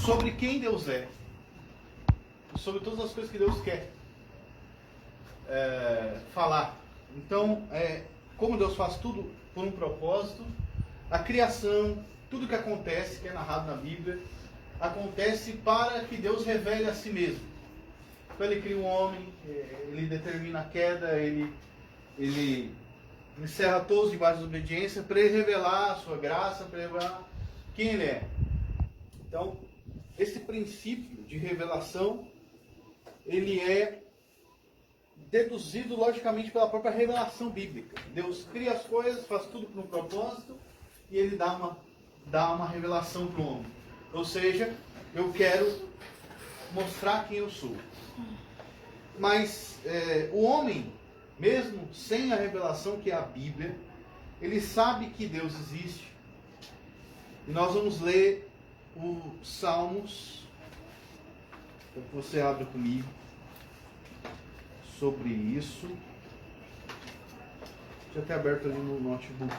sobre quem Deus é, sobre todas as coisas que Deus quer falar. Então, como Deus faz tudo por um propósito, a criação, tudo que acontece, que é narrado na Bíblia, acontece para que Deus revele a si mesmo. Então ele cria um homem, ele determina a queda, ele encerra todos debaixo da obediência para ele revelar a sua graça, para revelar quem ele é. Então, esse princípio de revelação, ele é deduzido logicamente pela própria revelação bíblica. Deus cria as coisas, faz tudo por um propósito e ele dá uma revelação para o homem. Ou seja, eu quero mostrar quem eu sou. Mas o homem, mesmo sem a revelação que é a Bíblia, ele sabe que Deus existe. E nós vamos ler o Salmos. Você abre comigo sobre isso. Deixa eu ter aberto ali no notebook.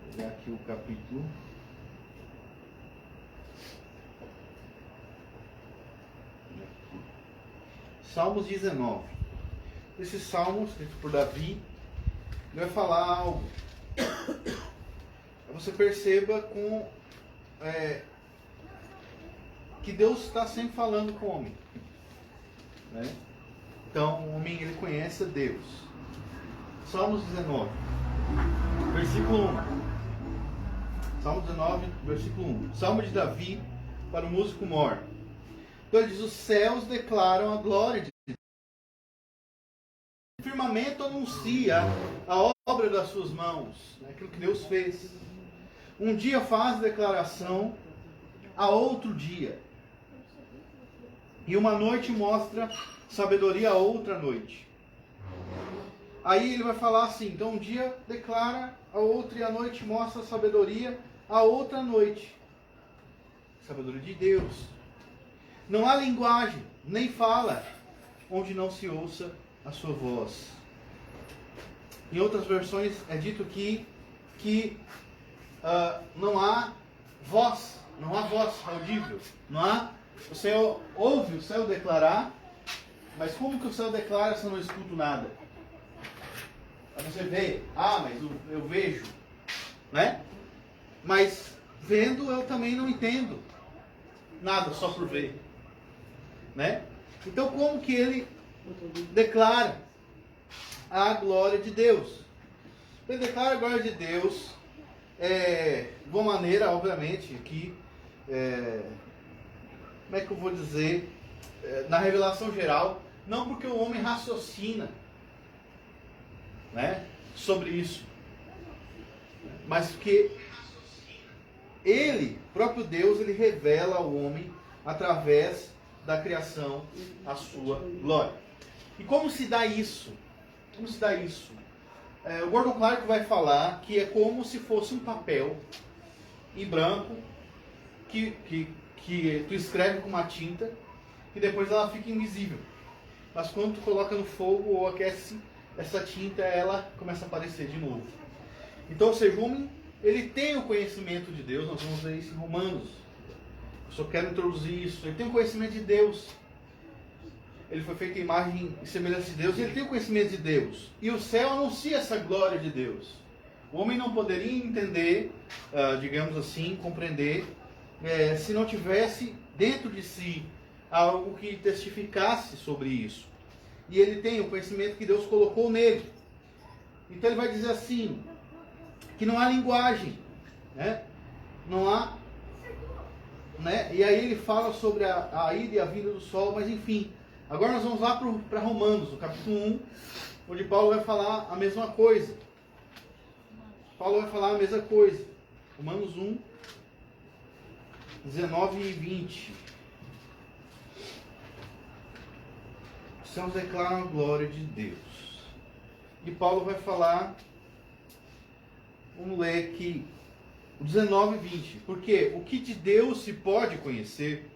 Vou pegar aqui o capítulo. Salmos 19. Esse salmo, escrito por Davi, ele vai falar algo. Você perceba que Deus está sempre falando com o homem. Né? Então, o homem ele conhece a Deus. Salmos 19, versículo 1. Salmos 19, versículo 1. Salmo de Davi para o músico mor. Então ele diz: os céus declaram a glória de Deus. O firmamento anuncia a obra das suas mãos, né? Aquilo que Deus fez. Um dia faz declaração a outro dia. E uma noite mostra sabedoria a outra noite. Aí ele vai falar assim, então um dia declara a outro e a noite mostra sabedoria a outra noite. Sabedoria de Deus. Não há linguagem, nem fala, onde não se ouça a sua voz. Em outras versões é dito que não há voz audível. Não há. Você ouve o céu declarar, mas como que o céu declara se eu não escuto nada? Aí você vê, mas eu vejo, né? Mas vendo eu também não entendo nada só por ver, né? Então como que ele declara a glória de Deus? Ele declara a glória de Deus de uma maneira, obviamente, que como é que eu vou dizer, na revelação geral, não porque o homem raciocina, né, sobre isso, mas porque ele, próprio Deus, ele revela ao homem através da criação a sua glória. E como se dá isso? Como se dá isso? O Gordon Clark vai falar que é como se fosse um papel em branco que tu escreve com uma tinta e depois ela fica invisível. Mas quando tu coloca no fogo ou aquece, essa tinta ela começa a aparecer de novo. Então, ou seja, o homem ele tem o conhecimento de Deus. Nós vamos ver isso em Romanos. Eu só quero introduzir isso. Ele tem o conhecimento de Deus. Ele foi feito em imagem e semelhança de Deus. E ele tem o conhecimento de Deus. E o céu anuncia essa glória de Deus. O homem não poderia entender, digamos assim, compreender, se não tivesse dentro de si algo que testificasse sobre isso. E ele tem o conhecimento que Deus colocou nele. Então ele vai dizer assim, que não há linguagem, né? Não há, né? E aí ele fala sobre a ida e a vinda do sol, mas enfim. Agora nós vamos lá para Romanos, no capítulo 1, onde Paulo vai falar a mesma coisa. Paulo vai falar a mesma coisa. Romanos 1, 19 e 20. Os céus declaram a glória de Deus. E Paulo vai falar, vamos ler aqui, 19 e 20. Porque o que de Deus se pode conhecer,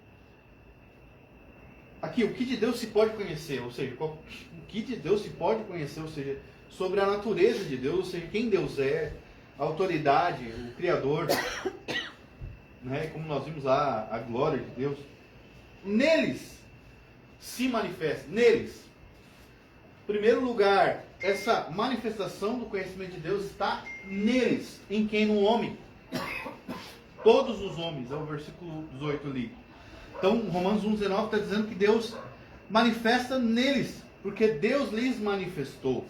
aqui, o que de Deus se pode conhecer, ou seja, o que de Deus se pode conhecer, ou seja, sobre a natureza de Deus, ou seja, quem Deus é, a autoridade, o Criador, né? Como nós vimos lá, a glória de Deus, neles se manifesta, neles. Em primeiro lugar, essa manifestação do conhecimento de Deus está neles, em quem? No homem. Todos os homens, é o versículo 18 ali. Então, Romanos 1,19 está dizendo que Deus manifesta neles, porque Deus lhes manifestou.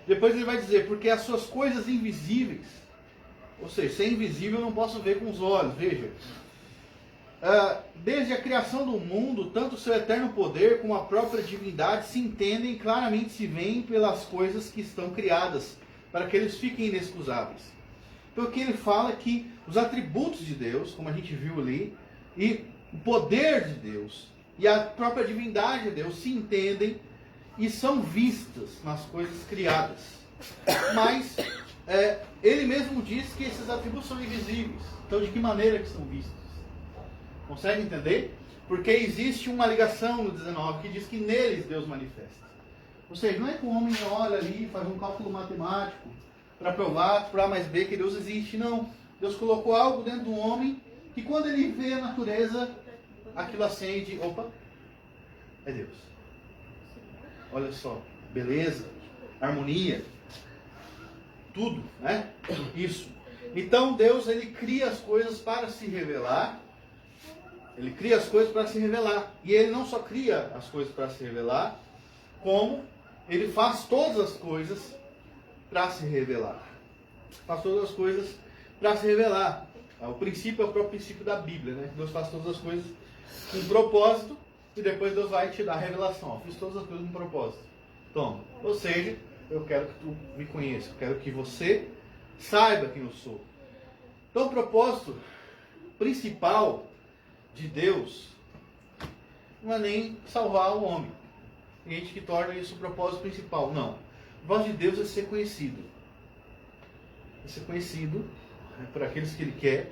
Depois ele vai dizer, porque as suas coisas invisíveis, ou seja, se é invisível eu não posso ver com os olhos, veja. Desde a criação do mundo, tanto o seu eterno poder como a própria divindade se entendem e claramente se veem pelas coisas que estão criadas, para que eles fiquem inexcusáveis. Então aqui ele fala que os atributos de Deus, como a gente viu ali, e o poder de Deus e a própria divindade de Deus se entendem e são vistas nas coisas criadas. Mas ele mesmo diz que esses atributos são invisíveis. Então de que maneira que são vistos? Consegue entender? Porque existe uma ligação no 19 que diz que neles Deus manifesta. Ou seja, não é que o homem olha ali e faz um cálculo matemático para provar, por A mais B, que Deus existe. Não. Deus colocou algo dentro do homem que quando ele vê a natureza, aquilo acende. Opa, é Deus. Olha só, beleza, harmonia, tudo, né? Isso. Então Deus, ele cria as coisas para se revelar. Ele cria as coisas para se revelar. E ele não só cria as coisas para se revelar, como ele faz todas as coisas para se revelar. Faz todas as coisas para se revelar. O princípio é o próprio princípio da Bíblia, né? Deus faz todas as coisas com propósito e depois Deus vai te dar a revelação. Fiz todas as coisas com propósito. Toma. Ou seja, eu quero que tu me conheça. Eu quero que você saiba quem eu sou. Então o propósito principal de Deus não é nem salvar o homem. Tem gente que torna isso o propósito principal. Não. O propósito de Deus é ser conhecido. É ser conhecido, né, por aqueles que Ele quer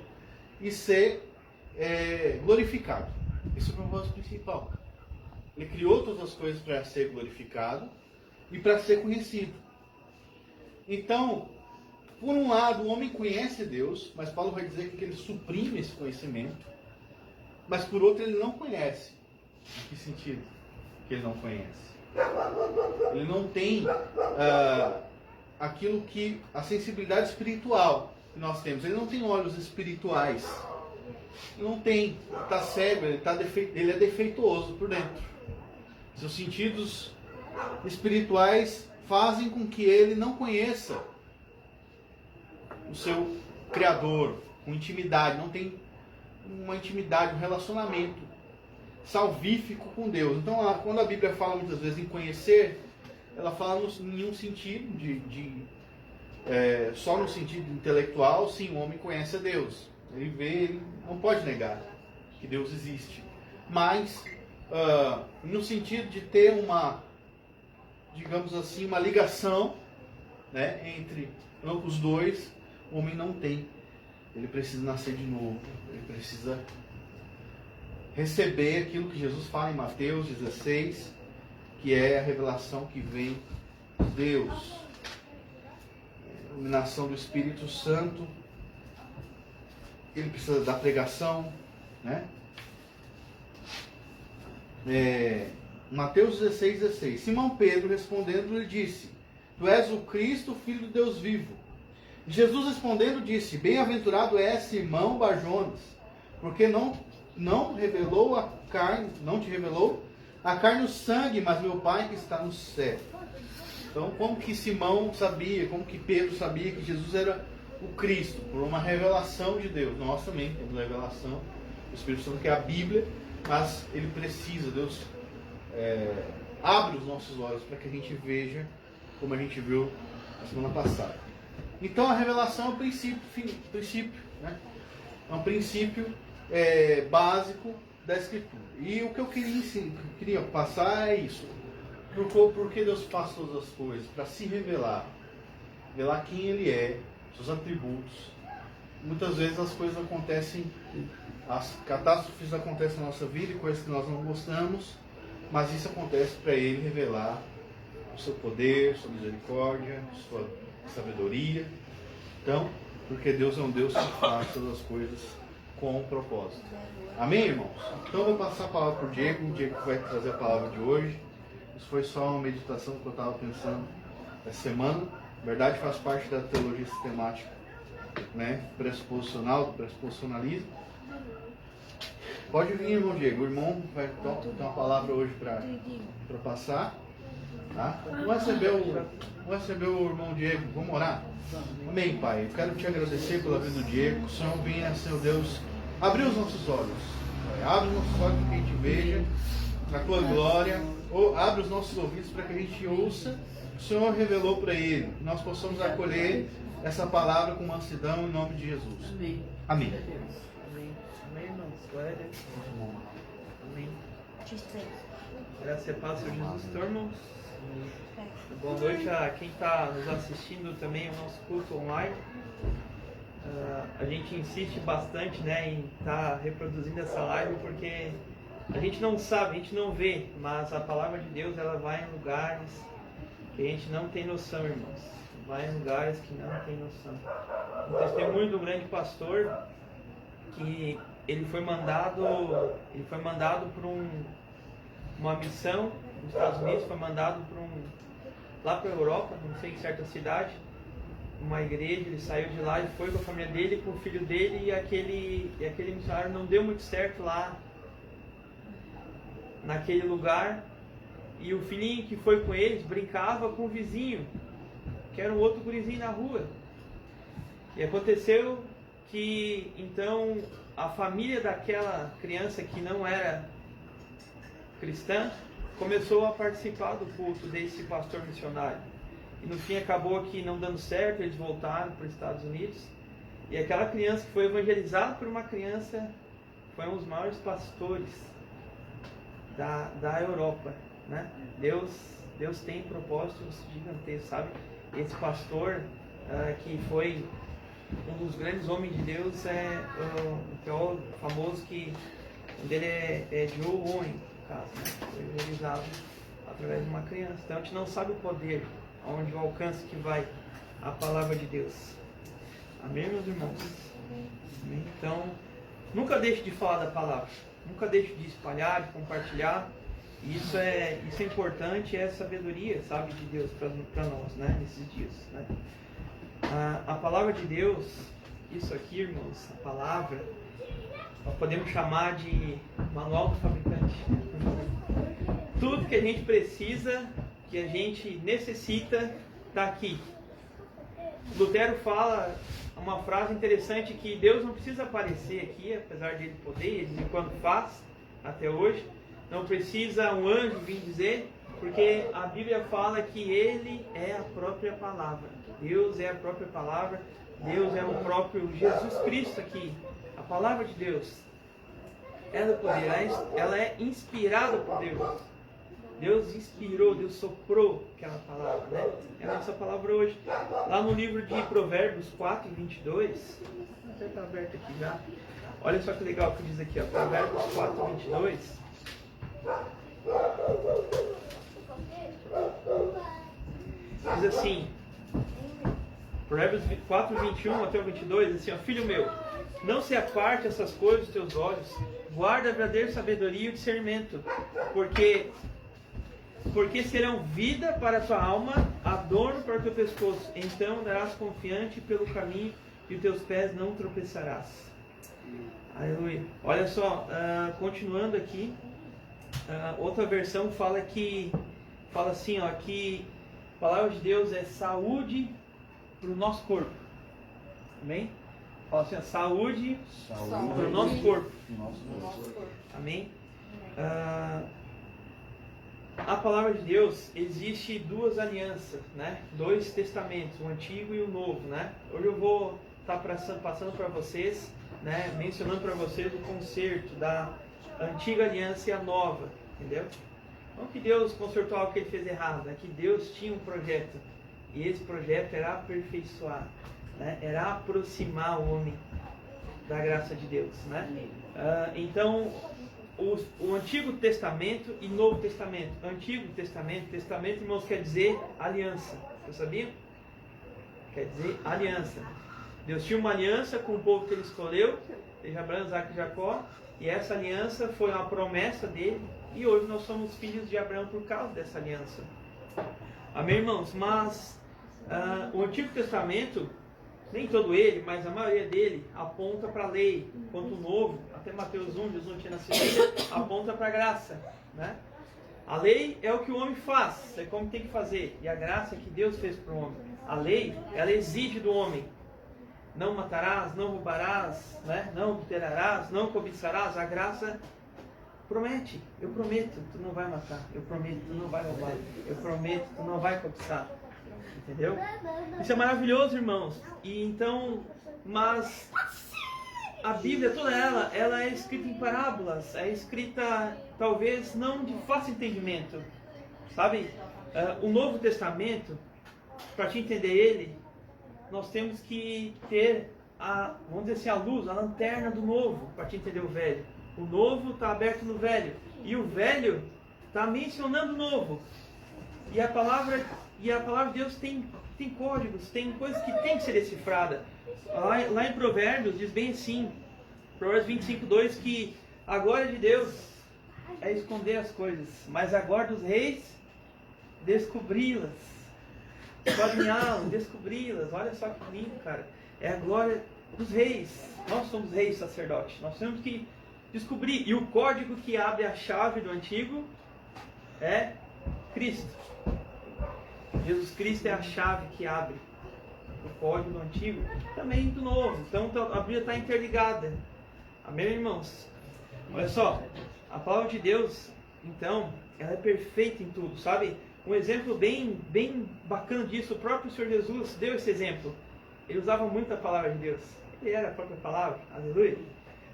e ser glorificado. Esse é o propósito principal. Ele criou todas as coisas para ser glorificado e para ser conhecido. Então, por um lado, o homem conhece Deus, mas Paulo vai dizer que ele suprime esse conhecimento. Mas por outro, ele não conhece. Em que sentido que ele não conhece? Ele não tem aquilo que a sensibilidade espiritual que nós temos. Ele não tem olhos espirituais. Ele não tem. Ele está cego, ele é defeituoso por dentro. Seus sentidos espirituais fazem com que ele não conheça o seu Criador com intimidade. Não tem uma intimidade, um relacionamento salvífico com Deus. Então, quando a Bíblia fala muitas vezes em conhecer, ela fala em um sentido só no sentido intelectual. Sim, o homem conhece a Deus. Ele vê, ele não pode negar que Deus existe. Mas, no sentido de ter uma, digamos assim, uma ligação, né, entre os dois, o homem não tem. Ele precisa nascer de novo. Ele precisa receber aquilo que Jesus fala em Mateus 16, que é a revelação que vem de Deus. A iluminação do Espírito Santo. Ele precisa da pregação, né? Mateus 16. Simão Pedro respondendo lhe disse: Tu és o Cristo, filho de Deus vivo. Jesus respondendo disse: Bem-aventurado é Simão Barjonas, porque não revelou a carne, não te revelou a carne e o sangue, mas meu Pai que está no céu. Então, como que Simão sabia, como que Pedro sabia que Jesus era o Cristo? Por uma revelação de Deus. Nós também temos a revelação do Espírito Santo, que é a Bíblia, mas ele precisa, Deus abre os nossos olhos para que a gente veja, como a gente viu na semana passada. Então a revelação é um princípio, né? É um princípio básico da Escritura. E o que eu queria passar é isso. Por que Deus faz todas as coisas? Para se revelar quem Ele é, seus atributos. Muitas vezes as coisas acontecem, as catástrofes acontecem na nossa vida e coisas que nós não gostamos, mas isso acontece para Ele revelar o seu poder, sua misericórdia, sua sabedoria. Então, porque Deus é um Deus que faz todas as coisas com um propósito. Amém, irmãos? Então eu vou passar a palavra para o Diego que vai trazer a palavra de hoje. Isso foi só uma meditação que eu estava pensando essa semana. Na verdade, faz parte da teologia sistemática, né? Pressuposicional, do pressuposicionalismo. Pode vir, irmão Diego. O irmão vai ter uma palavra hoje para passar. Tá? Vamos receber o irmão Diego. Vamos orar? Amém, Pai. Eu quero te agradecer pela vida do Diego. Que o Senhor venha, Senhor Deus, abrir os nossos olhos. Abre os nossos olhos para que a gente veja a tua glória. Ou abre os nossos ouvidos para que a gente ouça o que o Senhor revelou para ele. Que nós possamos acolher essa palavra com mansidão em nome de Jesus. Amém. Amém. Amém, irmãos. Glória a Deus. Amém. Graças a paz, Senhor Jesus. Então, irmãos, boa noite a quem está nos assistindo também ao nosso culto online. A gente insiste bastante, né, em estar reproduzindo essa live porque a gente não sabe, a gente não vê, mas a palavra de Deus ela vai em lugares que a gente não tem noção, irmãos. Vai em lugares que não tem noção. Um testemunho do grande pastor que ele foi mandado para uma missão nos Estados Unidos, foi mandado lá para a Europa, não sei em certa cidade, uma igreja. Ele saiu de lá e foi com a família dele, com o filho dele, e aquele missionário não deu muito certo lá naquele lugar, e o filhinho que foi com eles brincava com o vizinho, que era um outro gurizinho na rua. E aconteceu que então a família daquela criança que não era cristã começou a participar do culto desse pastor missionário. E no fim acabou que não dando certo, eles voltaram para os Estados Unidos. E aquela criança que foi evangelizada por uma criança foi um dos maiores pastores da Europa, né? Deus tem propósitos gigantescos, sabe? Esse pastor que foi um dos grandes homens de Deus é o teólogo famoso que dele é Joe Owen, no caso, né? Foi evangelizado através de uma criança. Então a gente não sabe o poder, onde o alcance que vai a palavra de Deus. Amém, meus irmãos? Amém? Então, nunca deixe de falar da palavra, nunca deixe de espalhar, de compartilhar. Isso é importante, é sabedoria, sabe, de Deus para nós, né, nesses dias, né? A palavra de Deus, isso aqui, irmãos, a palavra, nós podemos chamar de manual do fabricante. Tudo que a gente precisa, que a gente necessita, está aqui. Lutero fala uma frase interessante, que Deus não precisa aparecer aqui, apesar de ele poder, de quando faz, até hoje. Não precisa um anjo vir dizer, porque a Bíblia fala que Ele é a própria palavra. Deus é a própria palavra, Deus é o próprio Jesus Cristo aqui. A palavra de Deus, ela é inspirada por Deus. Deus inspirou, Deus soprou aquela palavra, né? É a nossa palavra hoje. Lá no livro de Provérbios 4, 22, até está aberto aqui já. Olha só que legal que diz aqui, ó, Provérbios 4, 22. Diz assim, Provérbios 4, 21 até o 22, assim, ó, filho meu, não se aparte essas coisas dos teus olhos, guarda a verdadeira sabedoria e o discernimento, porque serão vida para a tua alma, adorno para o teu pescoço, então darás confiante pelo caminho e os teus pés não tropeçarás. Aleluia. Olha só, continuando aqui, outra versão fala assim, ó, que a palavra de Deus é saúde para o nosso corpo. Amém? Fala assim, ó, saúde para o nosso corpo. Amém? A palavra de Deus, existe duas alianças, né? Dois testamentos, o antigo e o novo, né? Hoje eu vou estar passando para vocês, né? Mencionando para vocês o conserto da antiga aliança e a nova, entendeu? Não que Deus consertou algo que ele fez errado, é que Deus tinha um projeto, e esse projeto era aperfeiçoar, né? Era aproximar o homem da graça de Deus, né? Então, o Antigo Testamento e Novo Testamento. Antigo Testamento, irmãos, quer dizer aliança. Você sabia? Quer dizer aliança. Deus tinha uma aliança com o povo que ele escolheu, seja Abraão, Isaac e Jacó, e essa aliança foi uma promessa dele, e hoje nós somos filhos de Abraão por causa dessa aliança. Amém, irmãos? Mas o Antigo Testamento, nem todo ele, mas a maioria dele, aponta para a lei, enquanto o Novo, até Mateus 1, Jesus não tinha nascido, aponta para a graça, né? A lei é o que o homem faz, é como tem que fazer, e a graça é que Deus fez para o homem. A lei, ela exige do homem: não matarás, não roubarás, né? Não adulterarás, não cobiçarás. A graça promete: eu prometo, tu não vai matar, eu prometo, tu não vai roubar, eu prometo, tu não vai cobiçar. Entendeu? Isso é maravilhoso, irmãos. E então, mas a Bíblia toda ela é escrita em parábolas, é escrita talvez não de fácil entendimento, sabe? O Novo Testamento, para te entender ele, nós temos que ter vamos dizer assim, a luz, a lanterna do Novo, para te entender o Velho. O Novo está aberto no Velho, e o Velho está mencionando o Novo. E a palavra de Deus tem códigos, tem coisas que tem que ser decifrada. Lá em Provérbios diz bem assim, Provérbios 25:2, que a glória de Deus é esconder as coisas, mas a glória dos reis, descobri-las. Esquadrinhá-las, descobri-las. Olha só que lindo, cara. É a glória dos reis. Nós somos reis sacerdotes. Nós temos que descobrir. E o código que abre a chave do Antigo é Cristo. Jesus Cristo é a chave que abre o código do Antigo, também do Novo. Então a Bíblia está interligada. Amém, irmãos? Olha só, a palavra de Deus, então, ela é perfeita em tudo, sabe? Um exemplo bem bacana disso, o próprio Senhor Jesus deu esse exemplo. Ele usava muito a palavra de Deus. Ele era a própria palavra. Aleluia.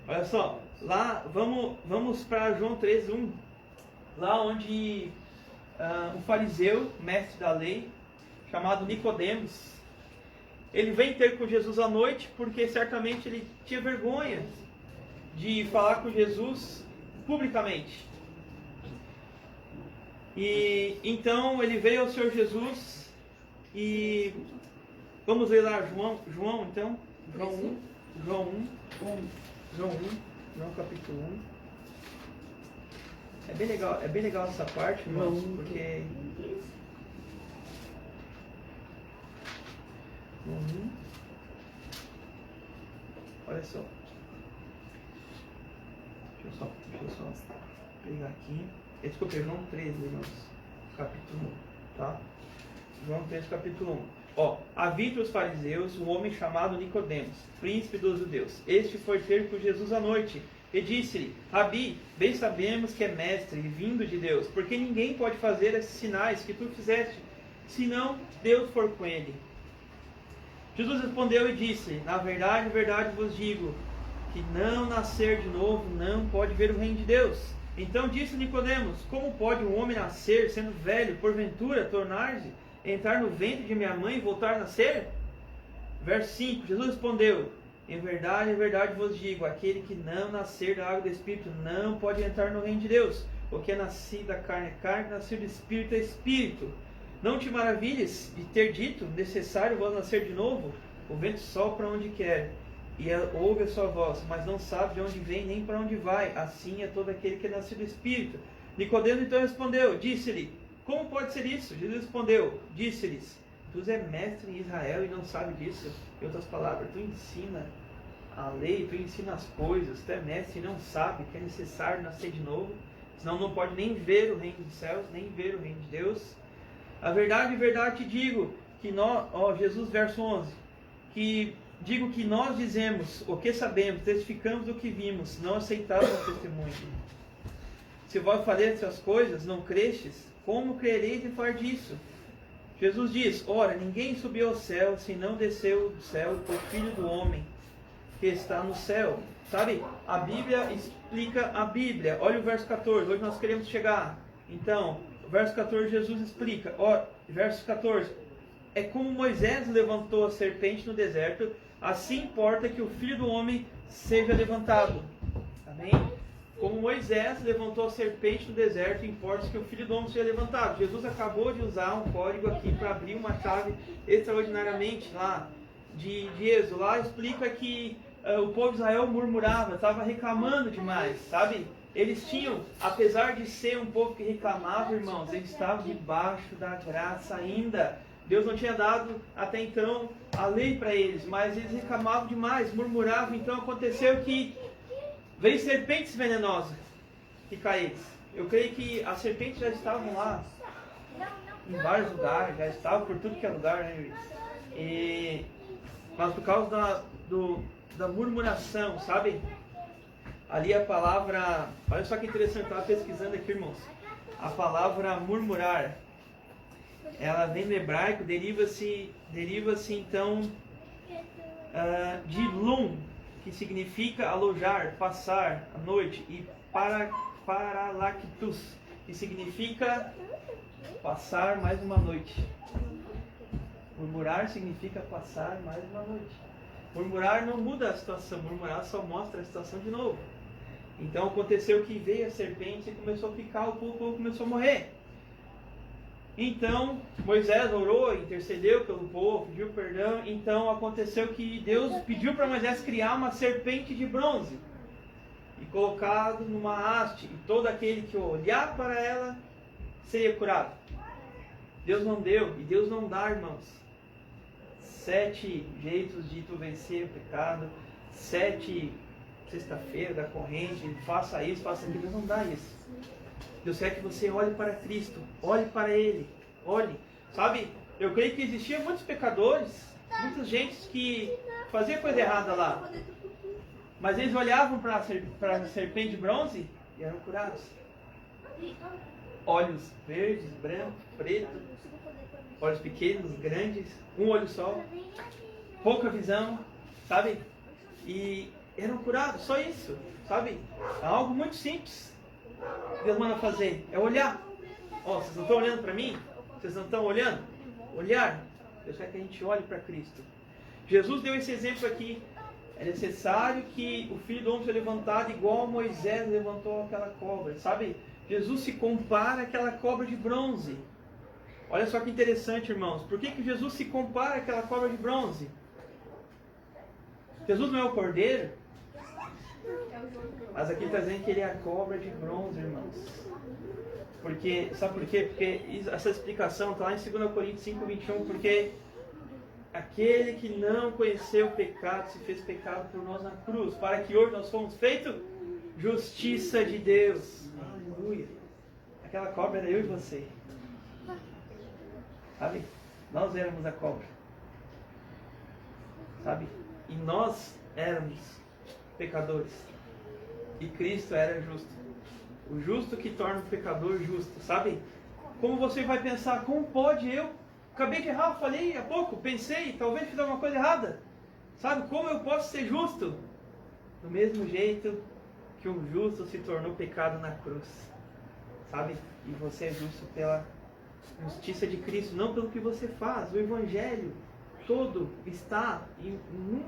Olha só, lá, vamos para João 3:1. Lá onde um fariseu, mestre da lei, chamado Nicodemos, ele vem ter com Jesus à noite, porque certamente ele tinha vergonha de falar com Jesus publicamente. E então ele veio ao Senhor Jesus e vamos ler lá João então, João capítulo 1. É bem legal essa parte, irmãos, porque olha só. Deixa eu só pegar aqui. Desculpa, João 13, irmãos, capítulo 1, tá? João 13, capítulo 1. Ó, havia entre os fariseus um homem chamado Nicodemos, príncipe dos judeus. Este foi ter com Jesus à noite e disse-lhe: Rabi, bem sabemos que é mestre e vindo de Deus, porque ninguém pode fazer esses sinais que tu fizeste, senão Deus for com ele. Jesus respondeu e disse: Na verdade vos digo, que não nascer de novo não pode ver o reino de Deus. Então disse Nicodemos: Como pode um homem nascer, sendo velho, porventura tornar-se, entrar no ventre de minha mãe e voltar a nascer? Verso 5, Jesus respondeu: Em verdade vos digo, aquele que não nascer da água do Espírito não pode entrar no reino de Deus. O que é nascido da carne é carne, nascido do Espírito é Espírito. Não te maravilhes de ter dito: necessário vos nascer de novo? O vento sopra onde quer, e ouve a sua voz, mas não sabe de onde vem nem para onde vai. Assim é todo aquele que é nascido do Espírito. Nicodemos então respondeu, disse-lhe: Como pode ser isso? Jesus respondeu, disse-lhes: Tu és mestre em Israel e não sabe disso? Em outras palavras, tu ensina a lei, tu ensina as coisas, tu é mestre e não sabe que é necessário nascer de novo, senão não pode nem ver o reino dos céus, nem ver o reino de Deus. A verdade te digo, que nós, Jesus verso 11, que digo que nós dizemos o que sabemos, testificamos o que vimos, não aceitamos o testemunho. Se vós faleis essas coisas, não crestes, como crereis em falar disso? Jesus diz: Ora, ninguém subiu ao céu, senão desceu do céu o Filho do Homem, que está no céu. Sabe, a Bíblia explica a Bíblia. Olha o verso 14, hoje nós queremos chegar. Então, o verso 14, Jesus explica. Verso 14, é como Moisés levantou a serpente no deserto, assim importa que o Filho do Homem seja levantado. Amém? Como Moisés levantou a serpente no deserto, importa que o Filho do Homem seja levantado. Jesus acabou de usar um código aqui para abrir uma chave extraordinariamente lá de Êxodo, lá explica que o povo de Israel murmurava, estava reclamando demais, sabe? Eles tinham, apesar de ser um povo que reclamava, irmãos, eles estavam debaixo da graça ainda. Deus não tinha dado até então a lei para eles, mas eles reclamavam demais, murmuravam. Então aconteceu que veio serpentes venenosas picar eles. Eu creio que as serpentes já estavam lá em vários lugares, já estavam por tudo que é lugar, né, Luiz? Mas por causa da murmuração, sabe? Ali a palavra, olha só que interessante, eu estava pesquisando aqui, irmãos. A palavra murmurar, ela vem do hebraico, deriva-se então de lum, que significa alojar, passar a noite, e paralactus, que significa passar mais uma noite. Murmurar significa passar mais uma noite. Murmurar não muda a situação, murmurar só mostra a situação de novo. Então aconteceu que veio a serpente e começou a picar, o povo começou a morrer. Então Moisés orou, intercedeu pelo povo, pediu perdão. Então aconteceu que Deus pediu para Moisés criar uma serpente de bronze e colocado numa haste, e todo aquele que olhar para ela seria curado. Deus não deu e Deus não dá, irmãos, 7 jeitos de tu vencer o pecado, 7 sexta-feira da corrente, faça isso, faça aquilo. Deus não dá isso. Deus quer que você olhe para Cristo, olhe para Ele, olhe. Sabe, eu creio que existiam muitos pecadores, muita gente que fazia coisa errada lá, mas eles olhavam para a serpente de bronze e eram curados. Olhos verdes, brancos, pretos, olhos pequenos, grandes, um olho só, pouca visão, sabe? E eram curados, só isso, sabe? É algo muito simples. Deus manda fazer, é olhar. Ó, vocês não estão olhando para mim? Vocês não estão olhando? Olhar. Deus quer que a gente olhe para Cristo. Jesus deu esse exemplo aqui. É necessário que o Filho do Homem seja levantado igual Moisés levantou aquela cobra, sabe? Jesus se compara àquela cobra de bronze. Olha só que interessante, irmãos. Por que Jesus se compara àquela cobra de bronze? Jesus não é o cordeiro? Mas aqui está dizendo que ele é a cobra de bronze, irmãos. Porque, sabe por quê? Porque essa explicação está lá em 2 Coríntios 5:21, porque aquele que não conheceu o pecado se fez pecado por nós na cruz, para que hoje nós fomos feitos justiça de Deus. Aleluia. Aquela cobra era eu e você. Sabe? Nós éramos a cobra. Sabe? E nós éramos pecadores. E Cristo era justo. O justo que torna o pecador justo. Sabe? Como você vai pensar, como pode eu? Acabei de errar, falei há pouco, pensei, talvez fiz alguma coisa errada. Sabe? Como eu posso ser justo? Do mesmo jeito que o justo se tornou pecado na cruz. Sabe? E você é justo pela justiça de Cristo, não pelo que você faz. O Evangelho todo está em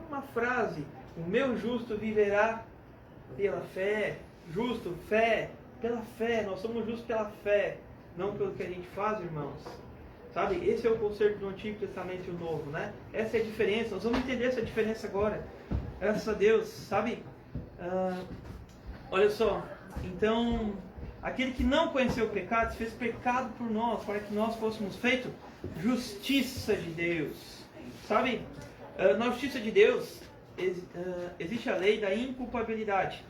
uma frase: o meu justo viverá pela fé. Justo, fé, pela fé. Nós somos justos pela fé, não pelo que a gente faz, irmãos. Sabe? Esse é o conceito do Antigo Testamento e o Novo, né? Essa é a diferença. Nós vamos entender essa diferença agora. Graças a Deus, sabe? Olha só. Então, aquele que não conheceu o pecado se fez pecado por nós, para que nós fôssemos feitos justiça de Deus. Sabe? Na justiça de Deus existe a lei da inculpabilidade.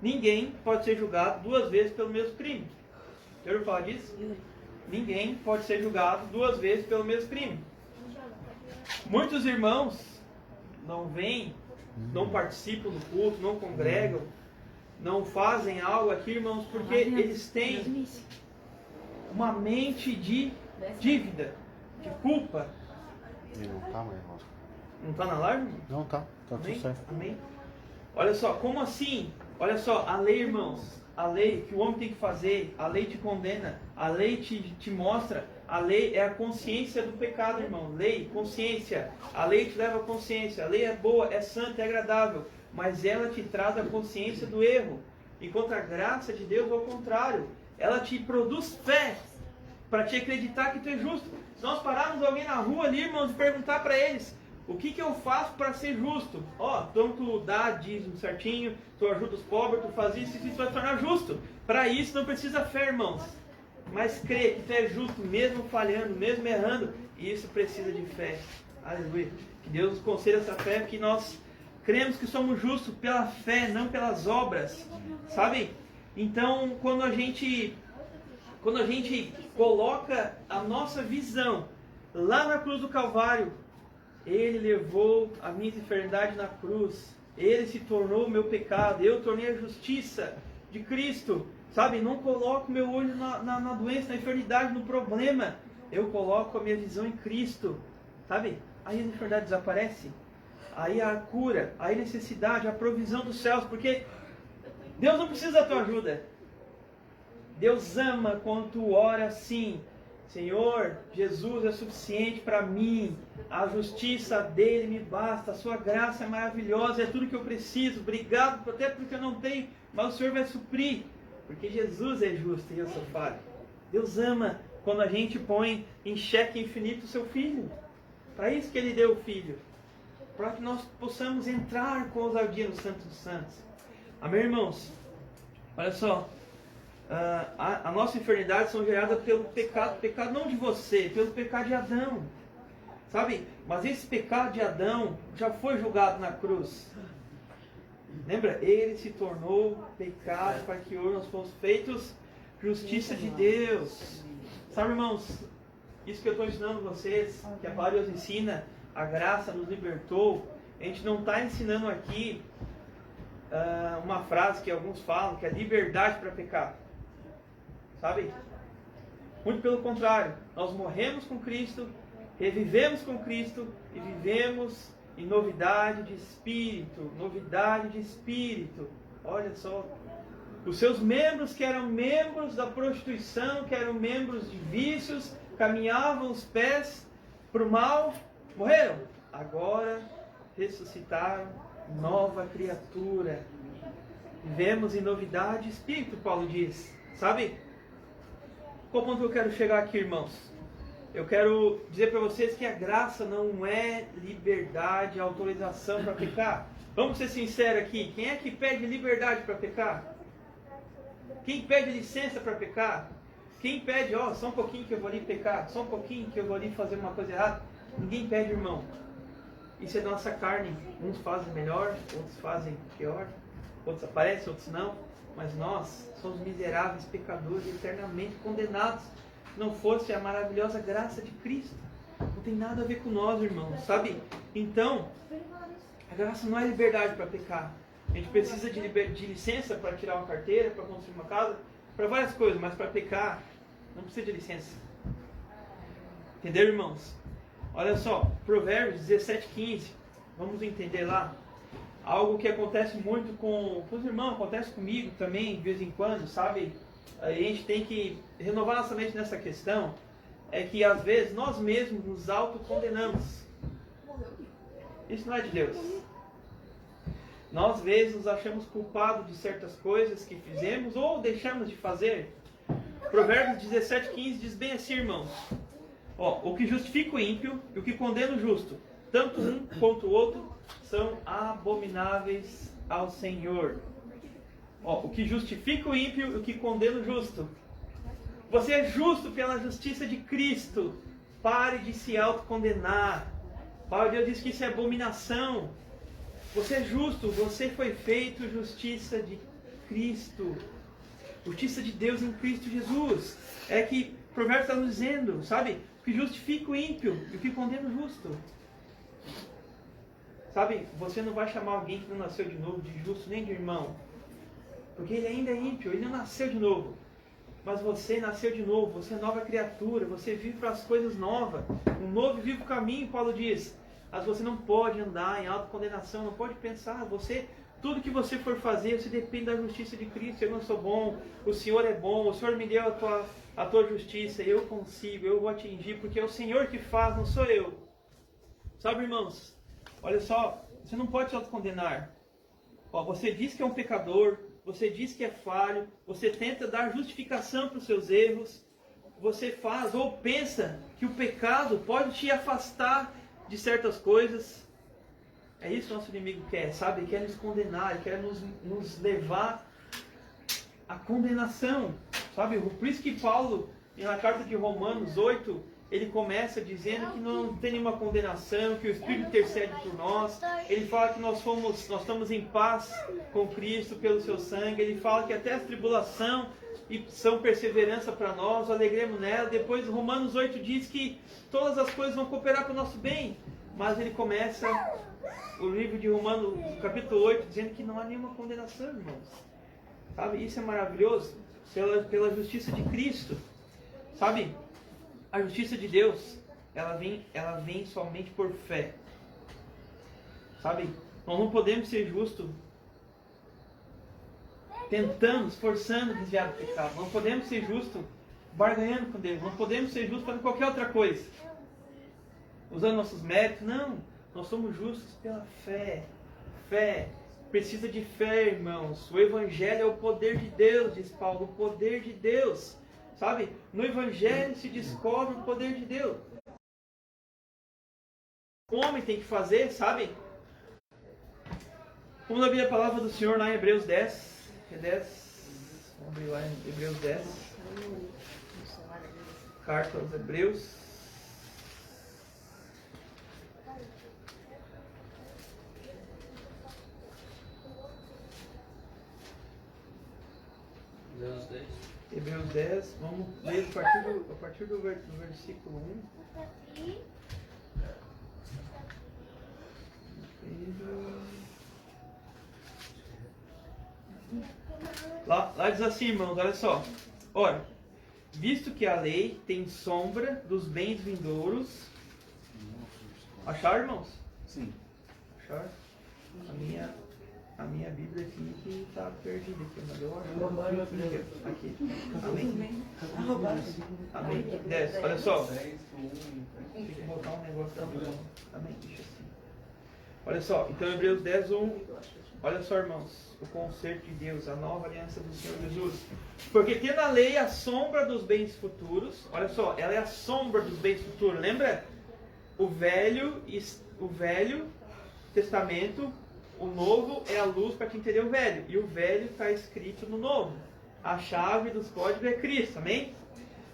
Ninguém pode ser julgado 2 vezes pelo mesmo crime. Já ouviu falar disso? Ninguém pode ser julgado 2 vezes pelo mesmo crime. Muitos irmãos não vêm, não participam do culto, não congregam, não fazem algo aqui, irmãos, porque eles têm uma mente de dívida, de culpa. E não tá mais, irmão. Não está na alarme? Não tá, tá tudo certo. Amém? Olha só, como assim? Olha só, a lei, irmãos, a lei que o homem tem que fazer, a lei te condena, a lei te mostra, a lei é a consciência do pecado, irmão. Lei, consciência, a lei te leva à consciência, a lei é boa, é santa, é agradável, mas ela te traz a consciência do erro, enquanto a graça de Deus, ao contrário, ela te produz fé, para te acreditar que tu é justo. Se nós pararmos alguém na rua ali, irmãos, e perguntar para eles: O que eu faço para ser justo? Então tu dá dízimo certinho, tu ajuda os pobres, tu faz isso vai te tornar justo. Para isso não precisa fé, irmãos. Mas crê que tu é justo, mesmo falhando, mesmo errando, e isso precisa de fé. Aleluia. Que Deus nos conceda essa fé, que nós cremos que somos justos pela fé, não pelas obras. Sabe? Então, quando a gente coloca a nossa visão lá na cruz do Calvário, Ele levou a minha enfermidade na cruz. Ele se tornou o meu pecado. Eu tornei a justiça de Cristo. Sabe? Não coloco meu olho na doença, na enfermidade, no problema. Eu coloco a minha visão em Cristo. Sabe? Aí a enfermidade desaparece. Aí a cura, aí a necessidade, a provisão dos céus. Porque Deus não precisa da tua ajuda. Deus ama quando tu ora assim: Senhor, Jesus é suficiente para mim, a justiça dele me basta, a sua graça é maravilhosa, é tudo que eu preciso, obrigado, até porque eu não tenho, mas o Senhor vai suprir, porque Jesus é justo e eu sou falho. Deus ama quando a gente põe em xeque infinito o seu Filho. Para isso que Ele deu o Filho, para que nós possamos entrar com ousadia no Santo dos Santos. Amém, irmãos? Olha só. A nossa enfermidade são geradas pelo pecado não de você, pelo pecado de Adão, sabe? Mas esse pecado de Adão já foi julgado na cruz. Lembra? Ele se tornou pecado para que hoje nós fomos feitos justiça de Deus. Sabe, irmãos? Isso que eu estou ensinando vocês, que a palavra de Deus ensina, a graça nos libertou. A gente não está ensinando aqui uma frase que alguns falam, que é liberdade para pecar. Sabe? Muito pelo contrário, nós morremos com Cristo, revivemos com Cristo e vivemos em novidade de espírito. Novidade de espírito. Olha só. Os seus membros, que eram membros da prostituição, que eram membros de vícios, caminhavam os pés para o mal, morreram. Agora ressuscitaram, nova criatura. Vivemos em novidade de espírito, Paulo diz. Sabe? Qual ponto eu quero chegar aqui, irmãos? Eu quero dizer para vocês que a graça não é liberdade, autorização para pecar. Vamos ser sinceros aqui. Quem é que pede liberdade para pecar? Quem pede licença para pecar? Quem pede, só um pouquinho que eu vou ali pecar, só um pouquinho que eu vou ali fazer uma coisa errada? Ninguém pede, irmão. Isso é da nossa carne. Uns fazem melhor, outros fazem pior. Outros aparecem, outros não. Mas nós somos miseráveis pecadores eternamente condenados. Se não fosse a maravilhosa graça de Cristo. Não tem nada a ver com nós, irmãos, sabe? Então, a graça não é liberdade para pecar. A gente precisa de licença para tirar uma carteira, para construir uma casa, para várias coisas, mas para pecar não precisa de licença. Entenderam, irmãos? Olha só, Provérbios 17:15. Vamos entender lá. Algo que acontece muito com os irmãos, acontece comigo também, de vez em quando, sabe? A gente tem que renovar nossa mente nessa questão. É que às vezes nós mesmos nos autocondenamos. Isso não é de Deus. Nós às vezes nos achamos culpados de certas coisas que fizemos ou deixamos de fazer. Provérbios 17:15 diz bem assim, irmãos. O que justifica o ímpio e o que condena o justo, tanto um quanto o outro, são abomináveis ao Senhor. O que justifica o ímpio e o que condena o justo. Você é justo pela justiça de Cristo. Pare de se autocondenar. A palavra de Deus diz que isso é abominação. Você é justo, você foi feito justiça de Cristo. Justiça de Deus em Cristo Jesus. É que o provérbio está nos dizendo, sabe? O que justifica o ímpio e o que condena o justo. Sabe, você não vai chamar alguém que não nasceu de novo de justo nem de irmão. Porque ele ainda é ímpio, ele não nasceu de novo. Mas você nasceu de novo, você é nova criatura, você vive para as coisas novas. Um novo e vivo caminho, Paulo diz. Mas você não pode andar em autocondenação, não pode pensar. Tudo que você for fazer, você depende da justiça de Cristo. Eu não sou bom, o Senhor é bom, o Senhor me deu a tua justiça, eu consigo, eu vou atingir, porque é o Senhor que faz, não sou eu. Sabe, irmãos? Olha só, você não pode se autocondenar. Você diz que é um pecador, você diz que é falho, você tenta dar justificação para os seus erros, você faz ou pensa que o pecado pode te afastar de certas coisas. É isso que o nosso inimigo quer, sabe? Ele quer nos condenar, ele quer nos levar à condenação, sabe? Por isso que Paulo, na carta de Romanos 8, ele começa dizendo que não tem nenhuma condenação, que o Espírito intercede por nós. Ele fala que nós estamos em paz com Cristo pelo seu sangue. Ele fala que até a tribulação e são perseverança para nós, alegremos nela. Depois Romanos 8 diz que todas as coisas vão cooperar para o nosso bem. Mas ele começa o livro de Romanos, capítulo 8, dizendo que não há nenhuma condenação, irmãos. Sabe, isso é maravilhoso, pela justiça de Cristo. Sabe, a justiça de Deus, ela vem somente por fé. Sabe, nós não podemos ser justos tentando, esforçando desviar do pecado. Não podemos ser justos barganhando com Deus. Não podemos ser justos fazendo qualquer outra coisa, usando nossos méritos. Não, nós somos justos pela fé. Fé, precisa de fé, irmãos. O Evangelho é o poder de Deus, diz Paulo, o poder de Deus. Sabe, no Evangelho se descobre o poder de Deus. O homem tem que fazer, sabe? Vamos abrir a palavra do Senhor lá em Hebreus 10. Vamos abrir lá em Hebreus 10. Carta aos Hebreus. Hebreus 10, vamos ler a partir do versículo 1. Lá diz assim, irmãos, olha só. Ora, visto que a lei tem sombra dos bens vindouros. Acharam, irmãos? Sim. Acharam? A minha Bíblia aqui que está perdida aqui, mas eu acho aqui. Amém. Amém. 10. Olha só. Tem que botar um negócio aqui. Amém. Deixa assim. Olha só. Então, Hebreus 10, 1. Olha só, irmãos. O concerto de Deus, a nova aliança do Senhor Jesus. Porque tendo a lei a sombra dos bens futuros. Olha só. Ela é a sombra dos bens futuros. Lembra? O Velho Testamento. O novo é a luz para quem entender o velho. E o velho está escrito no novo. A chave dos códigos é Cristo. Amém?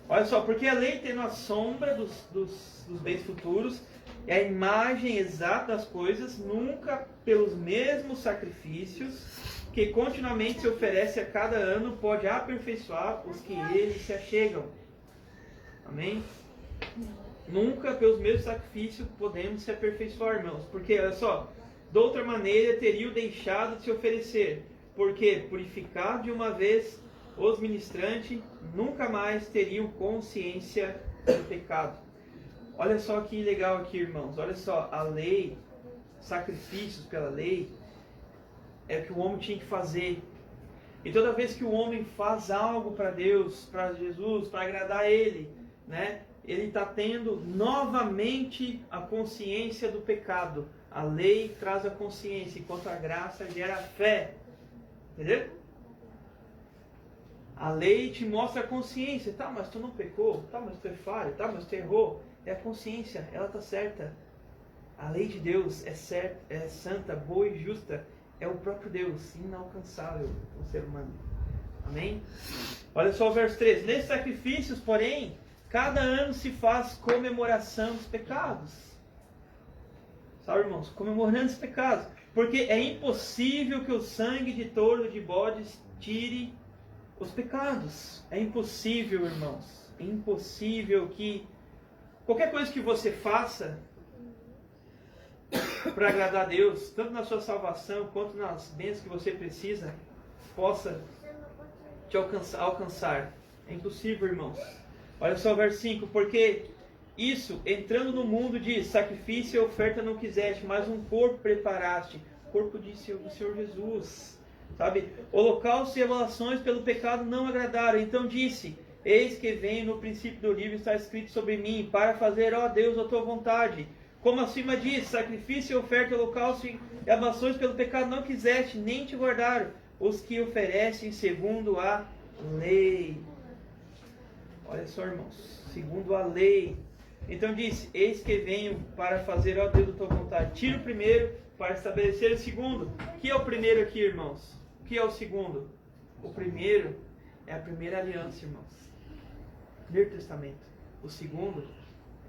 Olha só, porque a lei tem a sombra dos bens futuros, é a imagem exata das coisas, nunca pelos mesmos sacrifícios, que continuamente se oferece a cada ano, pode aperfeiçoar os que eles se achegam. Amém? Nunca pelos mesmos sacrifícios podemos se aperfeiçoar, irmãos. Porque, olha só, de outra maneira teriam deixado de se oferecer, porque purificado de uma vez os ministrantes nunca mais teriam consciência do pecado. Olha só que legal aqui, irmãos. Olha só, a lei, sacrifícios pela lei, é o que o homem tinha que fazer. E toda vez que o homem faz algo para Deus, para Jesus, para agradar Ele, né, ele está tendo novamente a consciência do pecado. A lei traz a consciência, enquanto a graça gera a fé. Entendeu? A lei te mostra a consciência. Tá, mas tu não pecou. Tá, mas tu é falho. Tá, mas tu errou. É a consciência, ela está certa. A lei de Deus é certa, é santa, boa e justa. É o próprio Deus, inalcançável o ser humano. Amém? Olha só o verso 13. Nesses sacrifícios, porém, cada ano se faz comemoração dos pecados. Sabe, irmãos? Comemorando os pecados. Porque é impossível que o sangue de touro e de bodes tire os pecados. É impossível, irmãos. É impossível que qualquer coisa que você faça para agradar a Deus, tanto na sua salvação quanto nas bênçãos que você precisa, possa te alcançar. É impossível, irmãos. Olha só o verso 5. Porque isso, entrando no mundo, diz: sacrifício e oferta não quiseste, mas um corpo preparaste. Corpo do Senhor Jesus. Sabe? Holocaustos e oblações pelo pecado não agradaram. Então disse: eis que venho, no princípio do livro está escrito sobre mim, para fazer, ó Deus, a tua vontade. Como acima diz: sacrifício e oferta, holocausto e oblações pelo pecado não quiseste, nem te guardaram os que oferecem segundo a lei. Olha só, irmãos, segundo a lei. Então disse, eis que venho para fazer, ó Deus, a tua vontade. Tira o primeiro para estabelecer o segundo. O que é o primeiro aqui, irmãos? O que é o segundo? O primeiro é a primeira aliança, irmãos. Primeiro Testamento. O segundo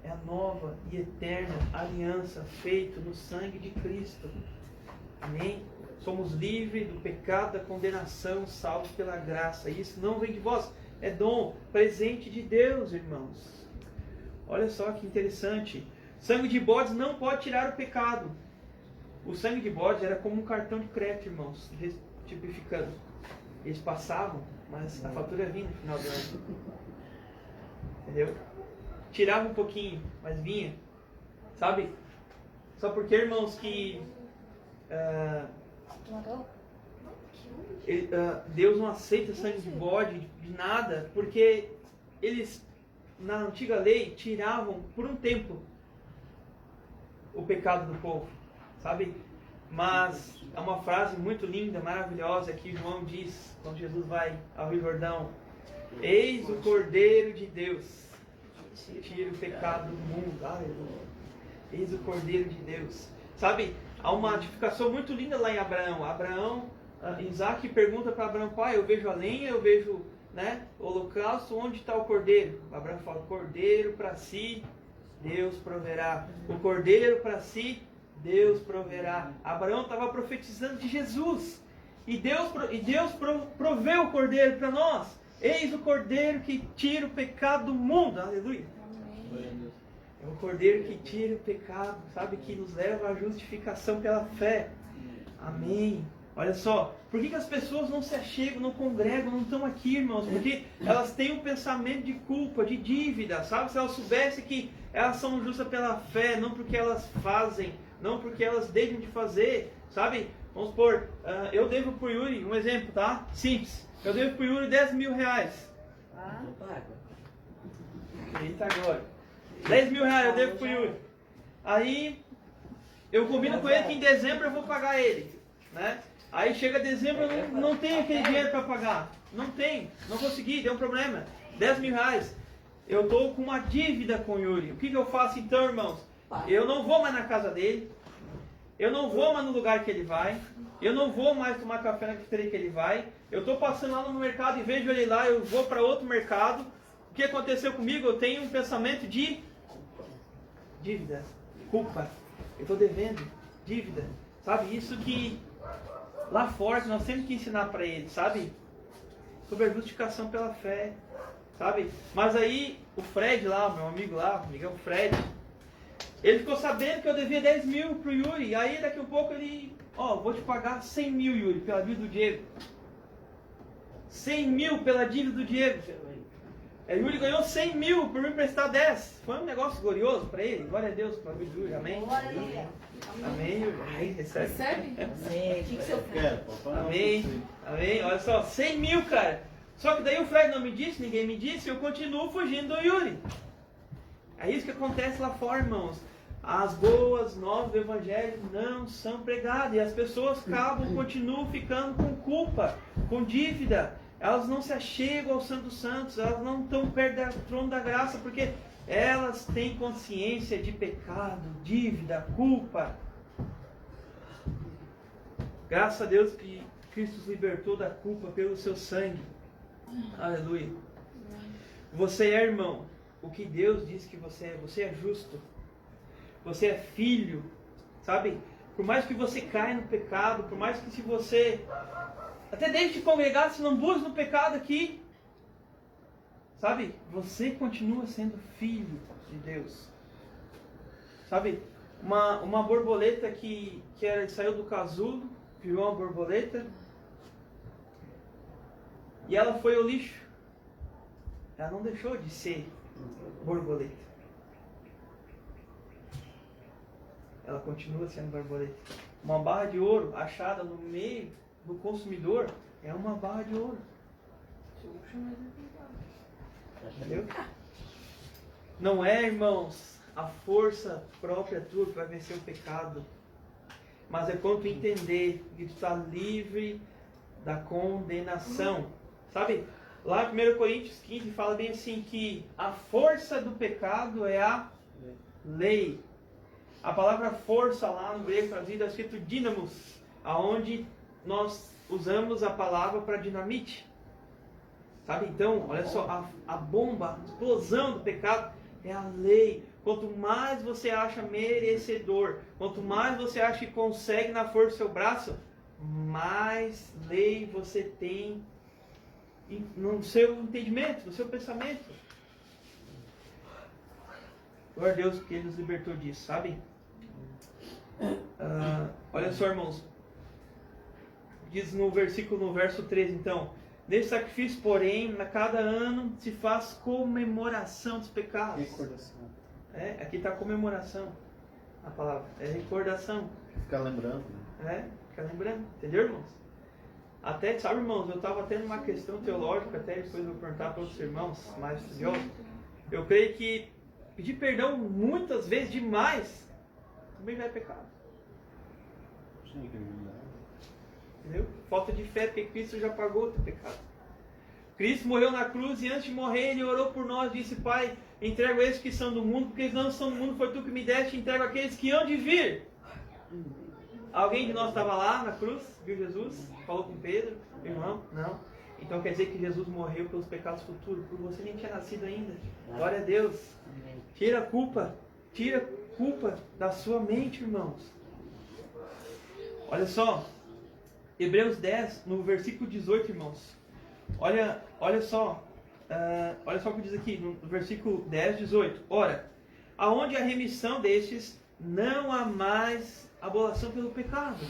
é a nova e eterna aliança feita no sangue de Cristo. Amém? Somos livres do pecado, da condenação, salvos pela graça. Isso não vem de vós, é dom, presente de Deus, irmãos. Olha só que interessante. Sangue de bodes não pode tirar o pecado. O sangue de bodes era como um cartão de crédito, irmãos, tipificando. Eles passavam, mas a fatura vinha no final do ano. Entendeu? Tirava um pouquinho, mas vinha. Sabe? Só porque, irmãos, que Deus não aceita sangue de bode, de nada, porque eles, na antiga lei, tiravam por um tempo o pecado do povo, sabe? Mas é uma frase muito linda, maravilhosa, que João diz, quando Jesus vai ao Rio Jordão: eis o Cordeiro de Deus, que tira o pecado do mundo. Aleluia. Eis o Cordeiro de Deus. Sabe, há uma tipificação muito linda lá em Abraão. Isaac pergunta para Abraão: pai, eu vejo a lenha, eu vejo, né, o holocausto, onde está o cordeiro? Abraão fala: cordeiro para si, Deus proverá. O cordeiro para si, Deus proverá. Abraão estava profetizando de Jesus. E Deus proveu o cordeiro para nós. Eis o cordeiro que tira o pecado do mundo. Aleluia. É o cordeiro que tira o pecado, sabe? Que nos leva à justificação pela fé. Amém. Olha só, por que as pessoas não se achegam, não congregam, não estão aqui, irmãos? Porque elas têm um pensamento de culpa, de dívida, sabe? Se elas soubessem que elas são justas pela fé, não porque elas fazem, não porque elas deixam de fazer, sabe? Vamos supor, eu devo pro Yuri, um exemplo, tá? Simples. Eu devo pro Yuri 10 mil reais. Eita agora. 10 mil reais eu devo pro Yuri. Aí, eu combino com ele que em dezembro eu vou pagar ele, né? Aí chega dezembro, eu não tenho aquele dinheiro para pagar. Não tem, não consegui, deu um problema. 10 mil reais. Eu estou com uma dívida com o Yuri. O que eu faço então, irmãos? Eu não vou mais na casa dele. Eu não vou mais no lugar que ele vai. Eu não vou mais tomar café na cafeteria que ele vai. Eu estou passando lá no mercado e vejo ele lá, eu vou para outro mercado. O que aconteceu comigo? Eu tenho um pensamento de dívida, culpa. Eu estou devendo, dívida. Sabe, isso que lá fora nós temos que ensinar para eles, sabe? Sobre a justificação pela fé, sabe? Mas aí o Fred lá, meu amigo lá, o amigão Fred, ele ficou sabendo que eu devia 10 mil pro Yuri. Aí daqui a pouco ele, vou te pagar 100 mil, Yuri, pela dívida do Diego. 100 mil pela dívida do Diego. Yuri ganhou 100 mil por me emprestar 10. Foi um negócio glorioso para ele. Glória a Deus pela vida do Yuri. Amém? Amém, Yuri. Amém. Recebe? Amém. Amém. Olha só, 100 mil, cara. Só que daí o Fred não me disse, ninguém me disse, eu continuo fugindo do Yuri. É isso que acontece lá fora, irmãos. As boas novas do Evangelho não são pregadas. E as pessoas continuam ficando com culpa, com dívida. Elas não se achegam ao Santo dos Santos, elas não estão perto do trono da graça, porque elas têm consciência de pecado, dívida, culpa. Graças a Deus que Cristo os libertou da culpa pelo seu sangue. Aleluia. Você é, irmão, o que Deus diz que você é. Você é justo. Você é filho. Sabe? Por mais que você caia no pecado, por mais que se você até deixe de congregar, se não busque no pecado aqui, sabe? Você continua sendo filho de Deus. Sabe? Uma borboleta que saiu do casulo, virou uma borboleta, e ela foi ao lixo. Ela não deixou de ser borboleta. Ela continua sendo borboleta. Uma barra de ouro achada no meio do consumidor é uma barra de ouro. Entendeu? Não é, irmãos, a força própria tua que vai vencer o pecado. Mas é quando tu entender que tu está livre da condenação. Sabe? Lá em 1 Coríntios 15 fala bem assim que a força do pecado é a Lei. A palavra força lá no grego traduzido é escrito dínamos, aonde nós usamos a palavra para dinamite. Sabe? Então, olha só, a bomba, a explosão do pecado é a lei. Quanto mais você acha merecedor, quanto mais você acha que consegue na força do seu braço, mais lei você tem no seu entendimento, no seu pensamento. Glória a Deus que Ele nos libertou disso, sabe? Olha só, irmãos. Diz no verso 13, então: nesse sacrifício, porém, a cada ano se faz comemoração dos pecados. Recordação. Aqui está comemoração. A palavra é recordação. Ficar lembrando. Ficar lembrando. Entendeu, irmãos? Até, sabe, irmãos, eu estava tendo uma questão teológica, até depois eu vou perguntar para outros irmãos mais estudiosos. Eu creio que pedir perdão muitas vezes demais também já é pecado. Sim, que verdade. Entendeu? Falta de fé, porque Cristo já pagou o teu pecado. Cristo morreu na cruz e antes de morrer Ele orou por nós, disse: Pai, entrego esses que são do mundo, porque eles não são do mundo, foi Tu que me deste, entrego aqueles que hão de vir. Alguém de nós estava lá na cruz, viu Jesus, falou com Pedro: irmão, não. Então quer dizer que Jesus morreu pelos pecados futuros, porque você nem tinha nascido ainda. Glória a Deus. Tira a culpa da sua mente, irmãos. Olha só, Hebreus 10, no versículo 18, irmãos. Olha só o que diz aqui, no versículo 10, 18. Ora, aonde a remissão destes, não há mais abolação pelo pecado.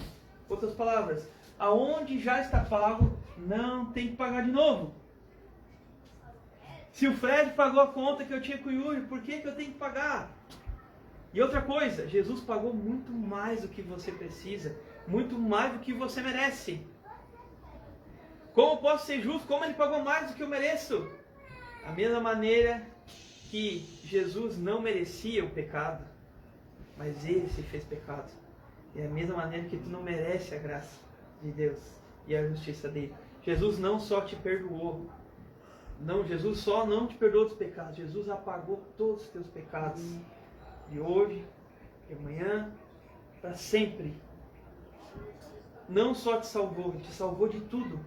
Outras palavras, aonde já está pago, não tem que pagar de novo. Se o Fred pagou a conta que eu tinha com o Yuri, por que eu tenho que pagar? E outra coisa, Jesus pagou muito mais do que você precisa, muito mais do que você merece. Como posso ser justo? Como Ele pagou mais do que eu mereço? Da mesma maneira que Jesus não merecia o pecado, mas Ele se fez pecado. E da mesma maneira que tu não merece a graça de Deus e a justiça dele. Jesus não só te perdoou. Não, Jesus só não te perdoou dos pecados. Jesus apagou todos os teus pecados. De hoje, de amanhã, para sempre. Não só te salvou de tudo.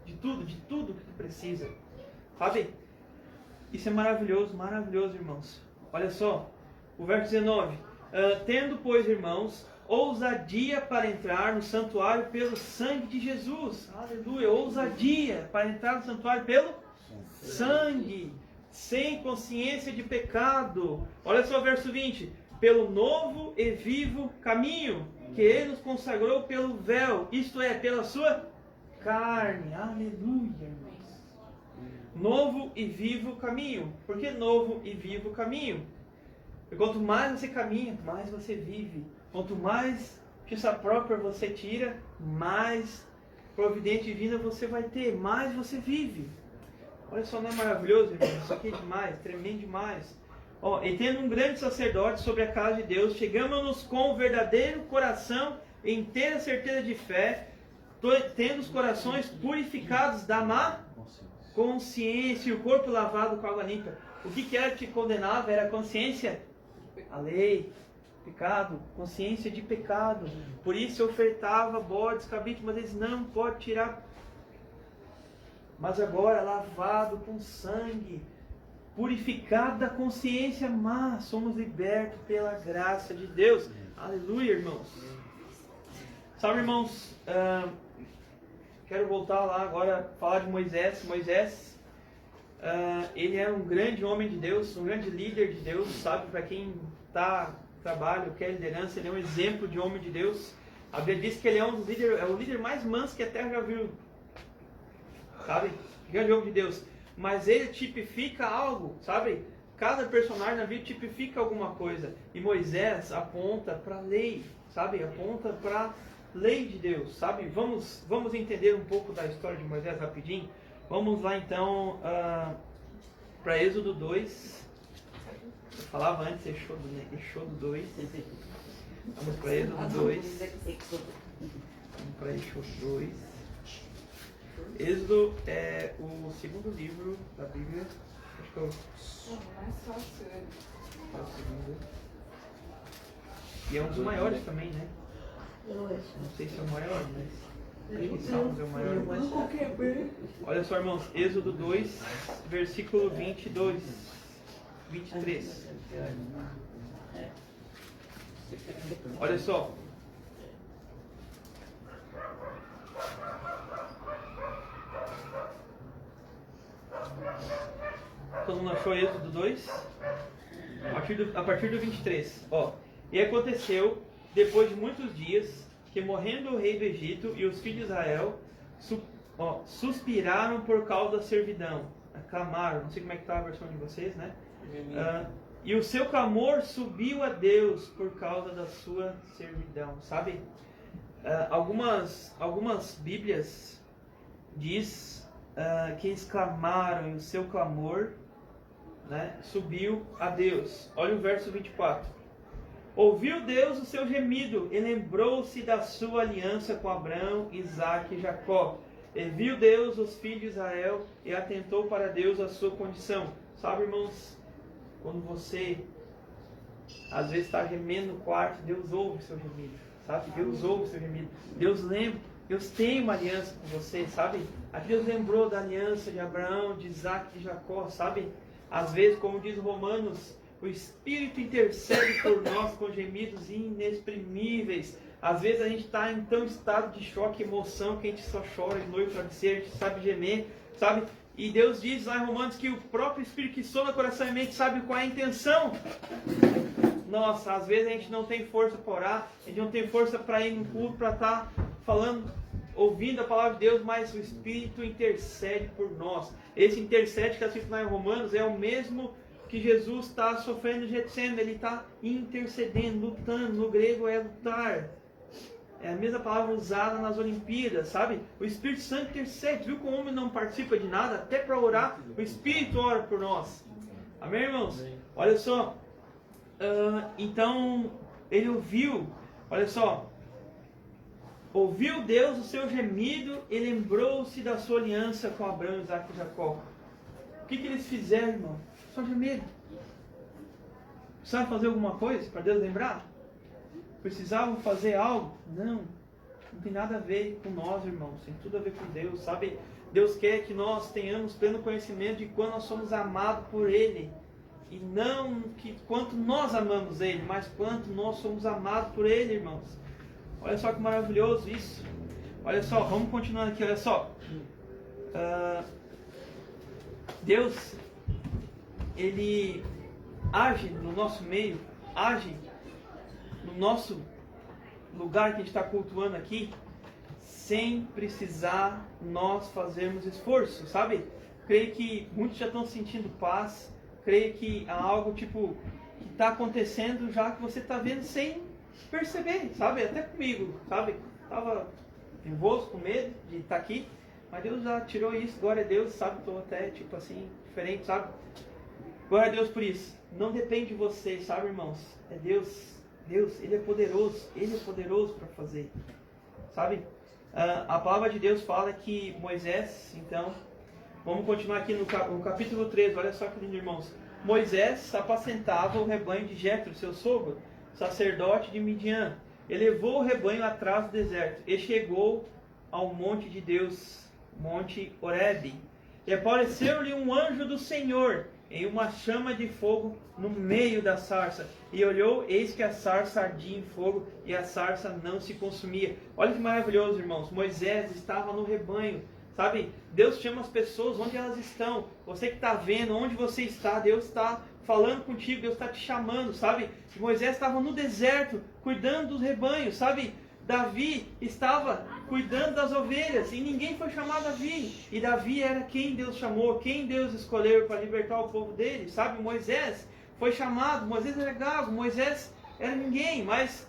De tudo que tu precisa. Sabe? Isso é maravilhoso, maravilhoso, irmãos. Olha só, o verso 19. Tendo, pois, irmãos, ousadia para entrar no santuário pelo sangue de Jesus. Aleluia, ousadia para entrar no santuário pelo sangue, sem consciência de pecado. Olha só o verso 20. Pelo novo e vivo caminho que Ele nos consagrou pelo véu, isto é, pela sua carne. Aleluia, irmãos. Novo e vivo caminho. Por que novo e vivo caminho? Porque quanto mais você caminha, mais você vive. Quanto mais justiça própria você tira, mais providência divina você vai ter, mais você vive. Olha só, não é maravilhoso, irmão? Isso aqui é demais, tremendo demais. E tendo um grande sacerdote sobre a casa de Deus, chegamos-nos com o verdadeiro coração, em inteira certeza de fé, tendo os corações purificados da má consciência e o corpo lavado com água limpa. O que era que te condenava? Era a consciência, a lei, pecado, consciência de pecado. Por isso ofertava bodes, cabritos, mas eles não podem tirar. Mas agora, lavado com sangue, purificado da consciência má, somos libertos pela graça de Deus. Aleluia, irmãos. Sabe, irmãos, quero voltar lá agora, falar de Moisés. Moisés, ele é um grande homem de Deus, um grande líder de Deus, sabe? Para quem trabalha, quer liderança, ele é um exemplo de homem de Deus. A Bíblia diz que ele é o líder mais manso que a terra já viu. Sabe? Grande homem de Deus. Mas ele tipifica algo, sabe? Cada personagem na Bíblia tipifica alguma coisa. E Moisés aponta para a lei, sabe? Aponta para a lei de Deus, sabe? Vamos entender um pouco da história de Moisés rapidinho. Vamos lá então para Êxodo 2. Eu falava antes Êxodo 2. Vamos para Êxodo 2. Vamos para Êxodo 2. Êxodo é o segundo livro da Bíblia. Acho que E é um dos maiores também, né? Não sei se é o maior, mas acho que Salmos é o maior. Olha só, irmãos, Êxodo 2, versículo 22, 23. Olha só. Todo mundo achou Êxodo 2? A partir do 23. Ó. E aconteceu, depois de muitos dias, que morrendo o rei do Egito e os filhos de Israel suspiraram por causa da servidão. Clamaram, não sei como é que está a versão de vocês, né? E o seu clamor subiu a Deus por causa da sua servidão, sabe? Algumas Bíblias diz que eles clamaram e o seu clamor, né, subiu a Deus. Olha o verso 24. Ouviu Deus o seu gemido e lembrou-se da sua aliança com Abraão, Isaque e Jacó. E viu Deus os filhos de Israel e atentou para Deus a sua condição. Sabe, irmãos, quando você às vezes está gemendo no quarto, Deus ouve o seu gemido, sabe? Deus ouve o seu gemido. Deus lembra, Deus tem uma aliança com você, sabe? Aqui Deus lembrou da aliança de Abraão, de Isaque e de Jacó, sabe? Às vezes, como diz Romanos, o Espírito intercede por nós com gemidos inexprimíveis. Às vezes a gente está em tão estado de choque, emoção, que a gente só chora de noite para dizer, a gente sabe gemer, sabe? E Deus diz lá em Romanos que o próprio Espírito que sonda coração e mente sabe qual é a intenção. Nossa, às vezes a gente não tem força para orar, a gente não tem força para ir no culto, para estar falando, ouvindo a palavra de Deus, mas o Espírito intercede por nós. Esse intercede que está escrito lá em Romanos é o mesmo que Jesus está sofrendo de Getsemane, ele está intercedendo, lutando. No grego é lutar. É a mesma palavra usada nas Olimpíadas, sabe? O Espírito Santo intercede. Viu como o homem não participa de nada? Até para orar, o Espírito ora por nós. Amém, irmãos? Olha só. Então, ele ouviu, olha só. Ouviu Deus o seu gemido e lembrou-se da sua aliança com Abraão, Isaque e Jacó. O que eles fizeram, irmão? Só gemer. Precisavam fazer alguma coisa para Deus lembrar? Precisavam fazer algo? Não. Não tem nada a ver com nós, irmãos. Tem tudo a ver com Deus, sabe? Deus quer que nós tenhamos pleno conhecimento de quando nós somos amados por Ele. E não que quanto nós amamos Ele, mas quanto nós somos amados por Ele, irmãos. Olha só que maravilhoso isso. Olha só, vamos continuando aqui, olha só. Deus, Ele age no nosso meio, age no nosso lugar que a gente está cultuando aqui, sem precisar nós fazermos esforço, sabe? Creio que muitos já estão sentindo paz, creio que há algo tipo que está acontecendo já que você está vendo sem perceber, sabe? Até comigo, sabe? Estava nervoso, com medo de estar aqui, mas Deus já tirou isso, glória a Deus, sabe? Estou até tipo assim, diferente, sabe? Glória a Deus por isso. Não depende de vocês, sabe, irmãos? É Deus, Ele é poderoso para fazer, sabe? A palavra de Deus fala que Moisés, então, vamos continuar aqui no capítulo 13, olha só que lindo, irmãos. Moisés apacentava o rebanho de Jetro, seu sogro, sacerdote de Midian. Ele levou o rebanho atrás do deserto e chegou ao monte de Deus, monte Horebe. E apareceu-lhe um anjo do Senhor em uma chama de fogo no meio da sarça. E olhou, eis que a sarça ardia em fogo e a sarça não se consumia. Olha que maravilhoso, irmãos. Moisés estava no rebanho, sabe? Deus chama as pessoas onde elas estão. Você que está vendo, onde você está, Deus está falando contigo, Deus está te chamando, sabe? E Moisés estava no deserto, cuidando dos rebanhos, sabe? Davi estava cuidando das ovelhas e ninguém foi chamado a Davi. E Davi era quem Deus chamou, quem Deus escolheu para libertar o povo dele, sabe? Moisés foi chamado, Moisés era gago, Moisés era ninguém, mas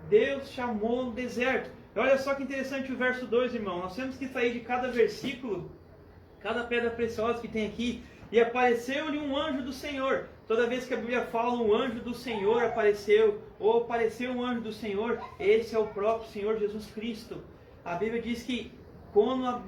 Deus chamou no deserto. E olha só que interessante o verso 2, irmão. Nós temos que sair de cada versículo, cada pedra preciosa que tem aqui. E apareceu-lhe um anjo do Senhor. Toda vez que a Bíblia fala um anjo do Senhor apareceu, ou apareceu um anjo do Senhor, esse é o próprio Senhor Jesus Cristo. A Bíblia diz que quando a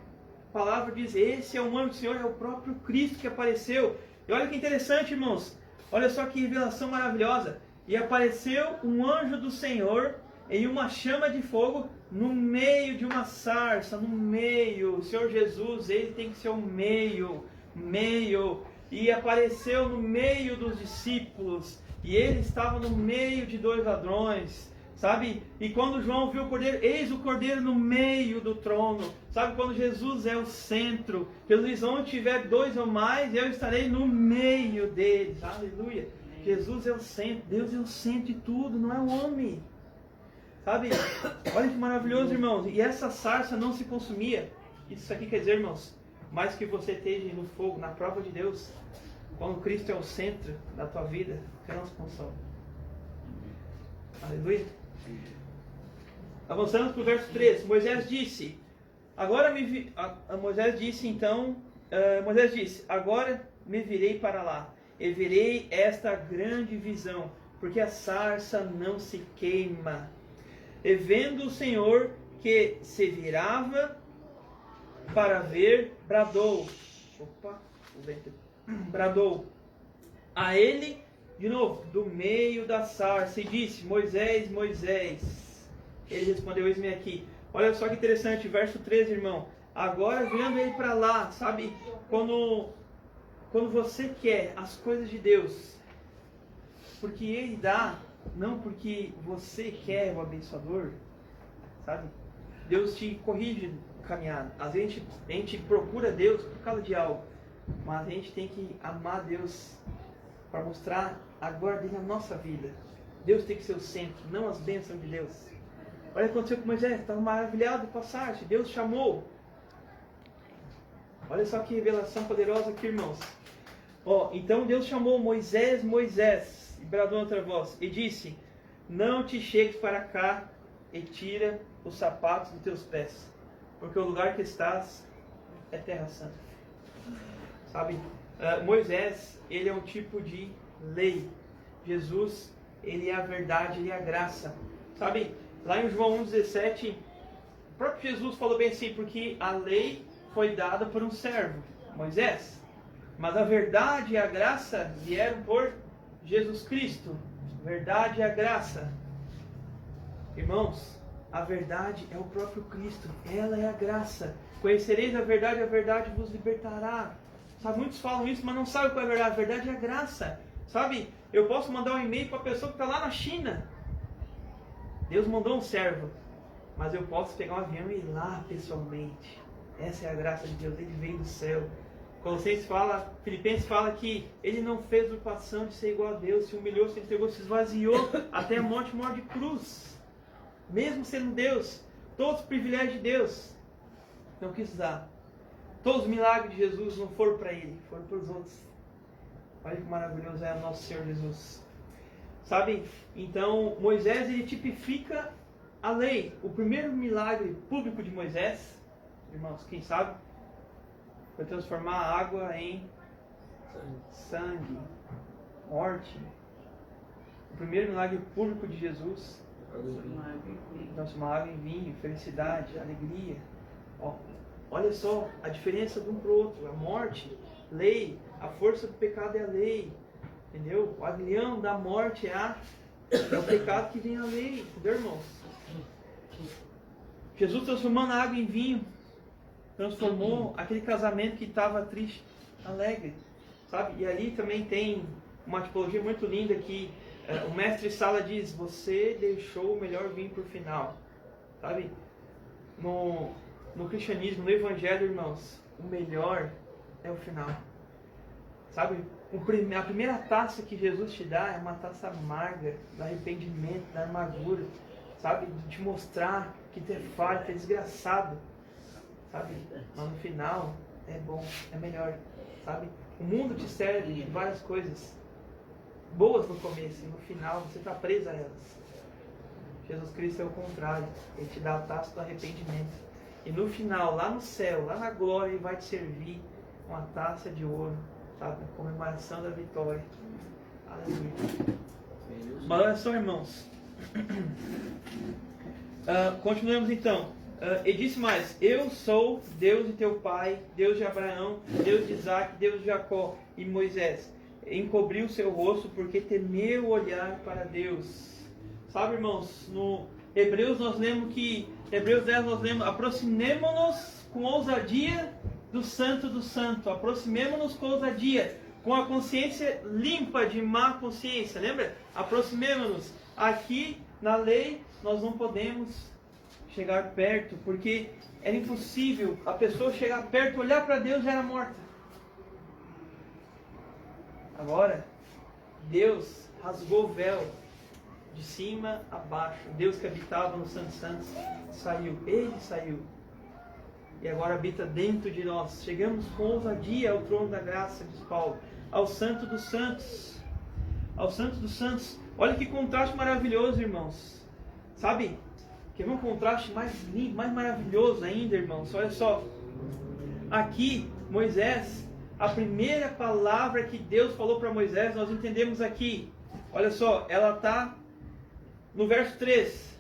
palavra diz esse é um anjo do Senhor, é o próprio Cristo que apareceu. E olha que interessante, irmãos. Olha só que revelação maravilhosa. E apareceu um anjo do Senhor em uma chama de fogo no meio de uma sarça, no meio. O Senhor Jesus, ele tem que ser o meio. E apareceu no meio dos discípulos. E ele estava no meio de dois ladrões. Sabe? E quando João viu o cordeiro, eis o cordeiro no meio do trono. Sabe? Quando Jesus é o centro. Jesus diz, onde tiver dois ou mais, eu estarei no meio deles. Aleluia. Jesus é o centro. Deus é o centro de tudo, não é o homem. Sabe? Olha que maravilhoso, irmãos. E essa sarça não se consumia. Isso aqui quer dizer, irmãos, mais que você esteja no fogo, na prova de Deus. Quando Cristo é o centro da tua vida, você não se consome. Aleluia. Avançando para o verso 3, Moisés disse, Moisés disse, agora me virei para lá, e verei esta grande visão, porque a sarça não se queima. E vendo o Senhor que se virava para ver, bradou a ele, de novo, do meio da sarça, e disse, Moisés, Moisés. Ele respondeu, eis-me aqui. Olha só que interessante, verso 13, irmão. Agora vendo ele para lá, sabe? Quando você quer as coisas de Deus, porque ele dá, não porque você quer o abençoador, sabe? Deus te corrige no caminhar. Às vezes a gente procura Deus por causa de algo, mas a gente tem que amar Deus para mostrar a glória dele na nossa vida. Deus tem que ser o centro, não as bênçãos de Deus. Olha o que aconteceu com Moisés, estava maravilhado de passar-se, Deus chamou. Olha só que revelação poderosa aqui, irmãos. Então Deus chamou Moisés, Moisés, e bradou outra voz, e disse, não te chegues para cá e tira os sapatos dos teus pés, porque o lugar que estás é terra santa. Sabe, Moisés, ele é um tipo de lei. Jesus, ele é a verdade, ele é a graça. Sabe, lá em João 1,17, o próprio Jesus falou bem assim, porque a lei foi dada por um servo, Moisés, mas a verdade e a graça vieram por Jesus Cristo. Verdade e a graça. Irmãos, a verdade é o próprio Cristo, ela é a graça. Conhecereis a verdade vos libertará. Sabe, muitos falam isso, mas não sabem qual é a verdade. A verdade é a graça. Sabe, eu posso mandar um e-mail para a pessoa que está lá na China. Deus mandou um servo, mas eu posso pegar um avião e ir lá pessoalmente. Essa é a graça de Deus, ele veio do céu. Filipenses fala que ele não fez usurpação de ser igual a Deus, se humilhou, se entregou, se esvaziou até a morte de cruz. Mesmo sendo Deus, todos os privilégios de Deus, não quis dar. Todos os milagres de Jesus não foram para ele, foram para os outros. Olha que maravilhoso é o nosso Senhor Jesus. Sabe, então Moisés, ele tipifica a lei. O primeiro milagre público de Moisés, irmãos, quem sabe, foi transformar a água em sangue, morte. O primeiro milagre público de Jesus, transformar água em vinho, felicidade, alegria. Olha só a diferença de um para o outro. A morte, lei, a força do pecado é a lei. Entendeu? O aguilhão da morte é o pecado que vem a lei. Entendeu, irmãos? Jesus transformando a água em vinho, transformou aquele casamento que estava triste, alegre. Sabe? E ali também tem uma tipologia muito linda que o mestre Sala diz, você deixou o melhor vinho para o final. Sabe? No cristianismo, no evangelho, irmãos, o melhor é o final. Sabe? A primeira taça que Jesus te dá é uma taça amarga, do arrependimento, da amargura. Sabe? De te mostrar que tu é falho, tu é desgraçado. Sabe? Mas no final é bom, é melhor. Sabe? O mundo te serve de várias coisas boas no começo, e no final você está preso a elas. Jesus Cristo é o contrário. Ele te dá a taça do arrependimento. E no final, lá no céu, lá na glória, ele vai te servir uma taça de ouro, sabe? A comemoração da vitória. Aleluia. Mas olha só, irmãos. Continuamos então. E disse mais, eu sou Deus de teu pai, Deus de Abraão, Deus de Isaac, Deus de Jacó. E Moisés, encobriu seu rosto porque temeu olhar para Deus. Sabe, irmãos, no Hebreus nós lemos que, Hebreus 10 nós lemos, aproximemo-nos com ousadia do Santo do Santo, aproximemo-nos com ousadia, com a consciência limpa de má consciência, lembra? Aproximemo-nos. Aqui na lei nós não podemos chegar perto, porque era impossível a pessoa chegar perto, olhar para Deus, já era morta. Agora, Deus rasgou o véu de cima a baixo. Deus que habitava no Santo Santos saiu, Ele saiu. E agora habita dentro de nós. Chegamos com ousadia ao trono da graça, diz Paulo, ao Santo dos Santos. Ao Santo dos Santos. Olha que contraste maravilhoso, irmãos. Sabe? Quer ver um contraste mais lindo, mais maravilhoso ainda, irmãos? Olha só. Aqui, Moisés, a primeira palavra que Deus falou para Moisés, nós entendemos aqui. Olha só, ela está no verso 3.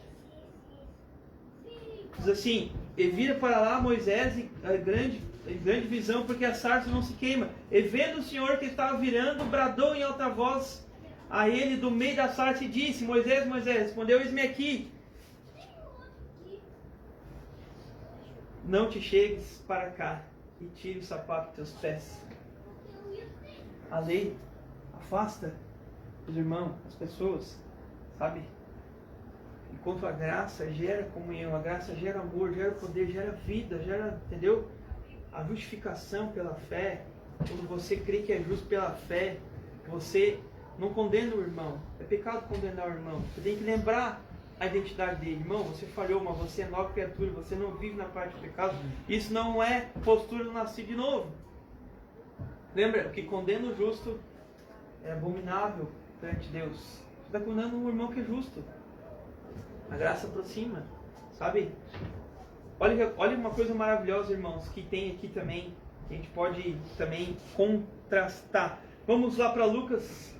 Diz assim: e vira para lá Moisés em grande visão, porque a sarça não se queima. E vendo o Senhor que estava virando, bradou em alta voz a ele do meio da sarça e disse: Moisés, Moisés. Respondeu: eis-me aqui. Não te chegues para cá e tire o sapato dos teus pés. A lei afasta os irmãos, as pessoas, sabe? Enquanto a graça gera comunhão, a graça gera amor, gera poder, gera vida, gera, entendeu? A justificação pela fé, quando você crê que é justo pela fé, você não condena o irmão. É pecado condenar o irmão. Você tem que lembrar a identidade dele. Irmão, você falhou, mas você é nova criatura, você não vive na parte do pecado. Isso não é postura do nascido de novo. Lembra, o que condena o justo é abominável perante Deus. Você está condenando um irmão que é justo. A graça aproxima, sabe? Olha uma coisa maravilhosa, irmãos, que tem aqui também, que a gente pode também contrastar. Vamos lá para Lucas,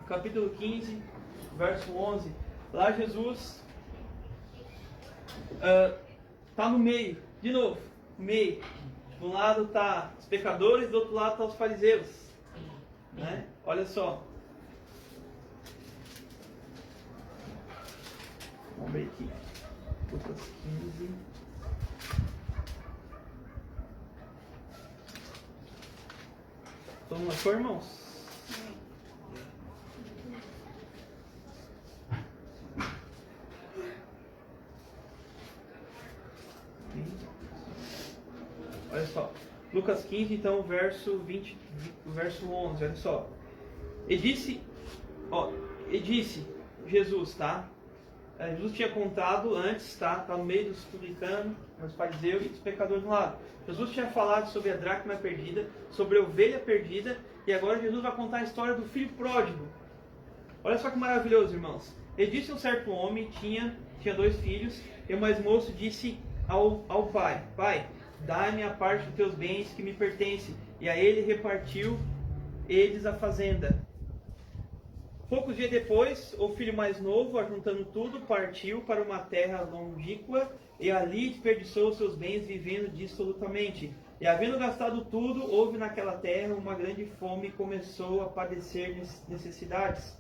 capítulo 15, verso 11. Lá Jesus está no meio, de novo, no meio. De um lado está os pecadores, do outro lado está os fariseus. Né? Olha só. Vamos ver aqui. Lucas 15. Todo mundo achou, irmãos? Olha só. Lucas 15, então, verso 20, verso 11. Olha só. E disse Jesus, tá? Jesus tinha contado antes, tá no meio dos publicanos, dos fariseus e dos pecadores de um lado. Jesus tinha falado sobre a dracma perdida, sobre a ovelha perdida, e agora Jesus vai contar a história do filho pródigo. Olha só que maravilhoso, irmãos. Ele disse: um certo homem tinha 2 filhos, e o mais moço disse ao pai: Pai, dá-me a parte dos teus bens que me pertence. E a ele repartiu eles a fazenda. Poucos dias depois, o filho mais novo, ajuntando tudo, partiu para uma terra longínqua e ali desperdiçou seus bens, vivendo dissolutamente. E havendo gastado tudo, houve naquela terra uma grande fome e começou a padecer necessidades.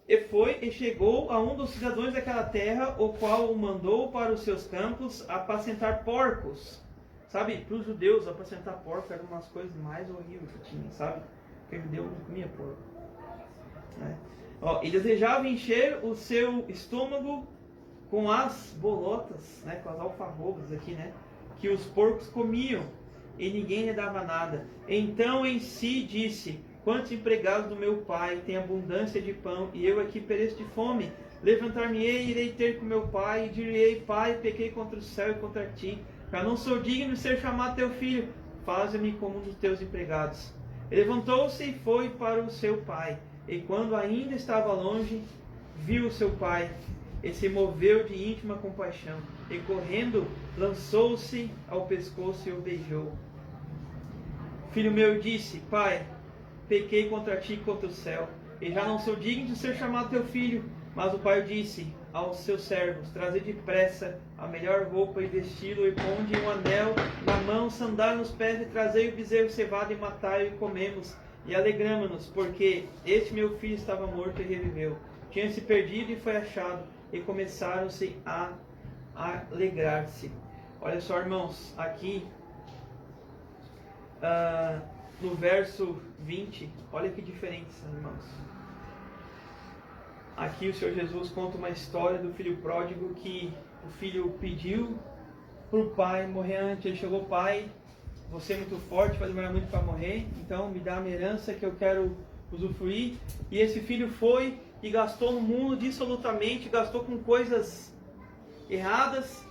E foi e chegou a um dos cidadãos daquela terra, o qual o mandou para os seus campos apacentar porcos. Sabe, para os judeus, apacentar porco era uma das coisas mais horríveis que tinha, sabe? Porque o judeu não comia porco. E desejava encher o seu estômago com as bolotas, né, com as alfarrobas aqui, né, que os porcos comiam, e ninguém lhe dava nada. Então em si disse: quantos empregados do meu pai têm abundância de pão, e eu aqui pereço de fome? Levantar-me-ei, irei ter com meu pai, e direi: Pai, pequei contra o céu e contra ti, já não sou digno de ser chamado teu filho, faze-me como um dos teus empregados. Ele levantou-se e foi para o seu pai. E quando ainda estava longe, viu o seu pai, e se moveu de íntima compaixão, e correndo, lançou-se ao pescoço e o beijou. Filho meu, disse: Pai, pequei contra ti e contra o céu, e já não sou digno de ser chamado teu filho. Mas o pai disse aos seus servos: trazei depressa a melhor roupa e vesti-lo, e ponde um anel na mão, sandália nos pés, e trazei o bezerro cevado e matai-o e comemos. e alegramo-nos, porque este meu filho estava morto e reviveu. Tinha se perdido e foi achado, e começaram-se a alegrar-se. Olha só, irmãos, aqui no verso 20, olha que diferença, irmãos. Aqui o Senhor Jesus conta uma história do filho pródigo, que o filho pediu para o pai morrer antes. Ele chegou: pai, você é muito forte, vai demorar muito para morrer, então me dá a minha herança que eu quero usufruir. E esse filho foi e gastou no mundo dissolutamente, gastou com coisas erradas,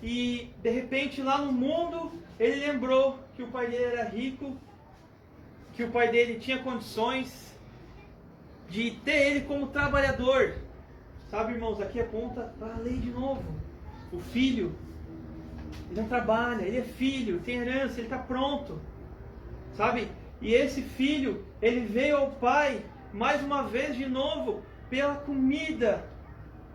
e de repente lá no mundo ele lembrou que o pai dele era rico, que o pai dele tinha condições de ter ele como trabalhador. Sabe, irmãos, aqui aponta para a lei de novo. O filho, ele não trabalha, ele é filho, tem herança, ele está pronto, sabe? E esse filho, ele veio ao pai, mais uma vez de novo, pela comida,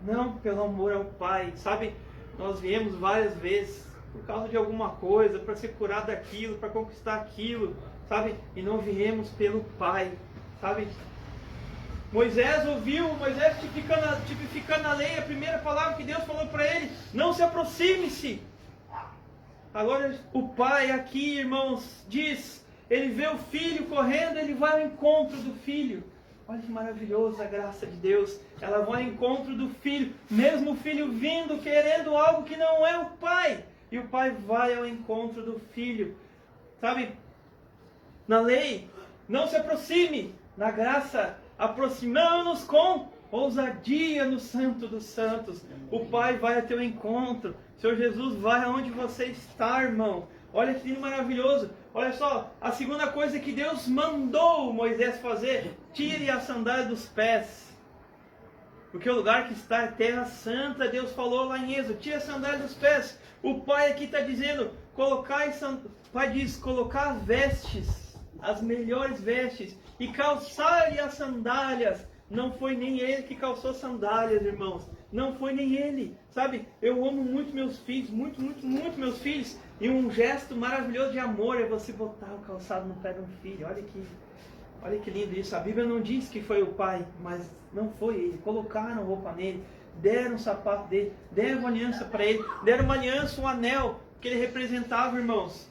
não pelo amor ao pai, sabe? Nós viemos várias vezes por causa de alguma coisa, para ser curado daquilo, para conquistar aquilo, sabe? E não viemos pelo pai, sabe? Moisés ouviu, Moisés tipificando a lei, a primeira palavra que Deus falou para ele: não se aproxime-se. Agora o pai aqui, irmãos, diz, ele vê o filho correndo, ele vai ao encontro do filho. Olha que maravilhosa a graça de Deus. Ela vai ao encontro do filho, mesmo o filho vindo, querendo algo que não é o pai. E o pai vai ao encontro do filho. Sabe, na lei, não se aproxime. Na graça, aproximamos-nos com ousadia no Santo dos Santos. O pai vai ao teu encontro. O Senhor Jesus vai aonde você está, irmão. Olha que lindo, maravilhoso. Olha só, a segunda coisa que Deus mandou Moisés fazer: tire a sandália dos pés. Porque o lugar que está é terra santa. Deus falou lá em Êxodo: tire a sandália dos pés. O pai aqui está dizendo: o pai diz, colocar vestes, as melhores vestes, e calçar-lhe as sandálias. Não foi nem ele que calçou sandálias, irmãos. Não foi nem ele. Sabe, eu amo muito meus filhos, muito meus filhos. E um gesto maravilhoso de amor é você botar o calçado no pé de um filho. Olha que lindo isso. A Bíblia não diz que foi o pai, mas não foi ele. Colocaram roupa nele, deram o sapato dele, deram uma aliança para ele, deram uma aliança, um anel, que ele representava, irmãos,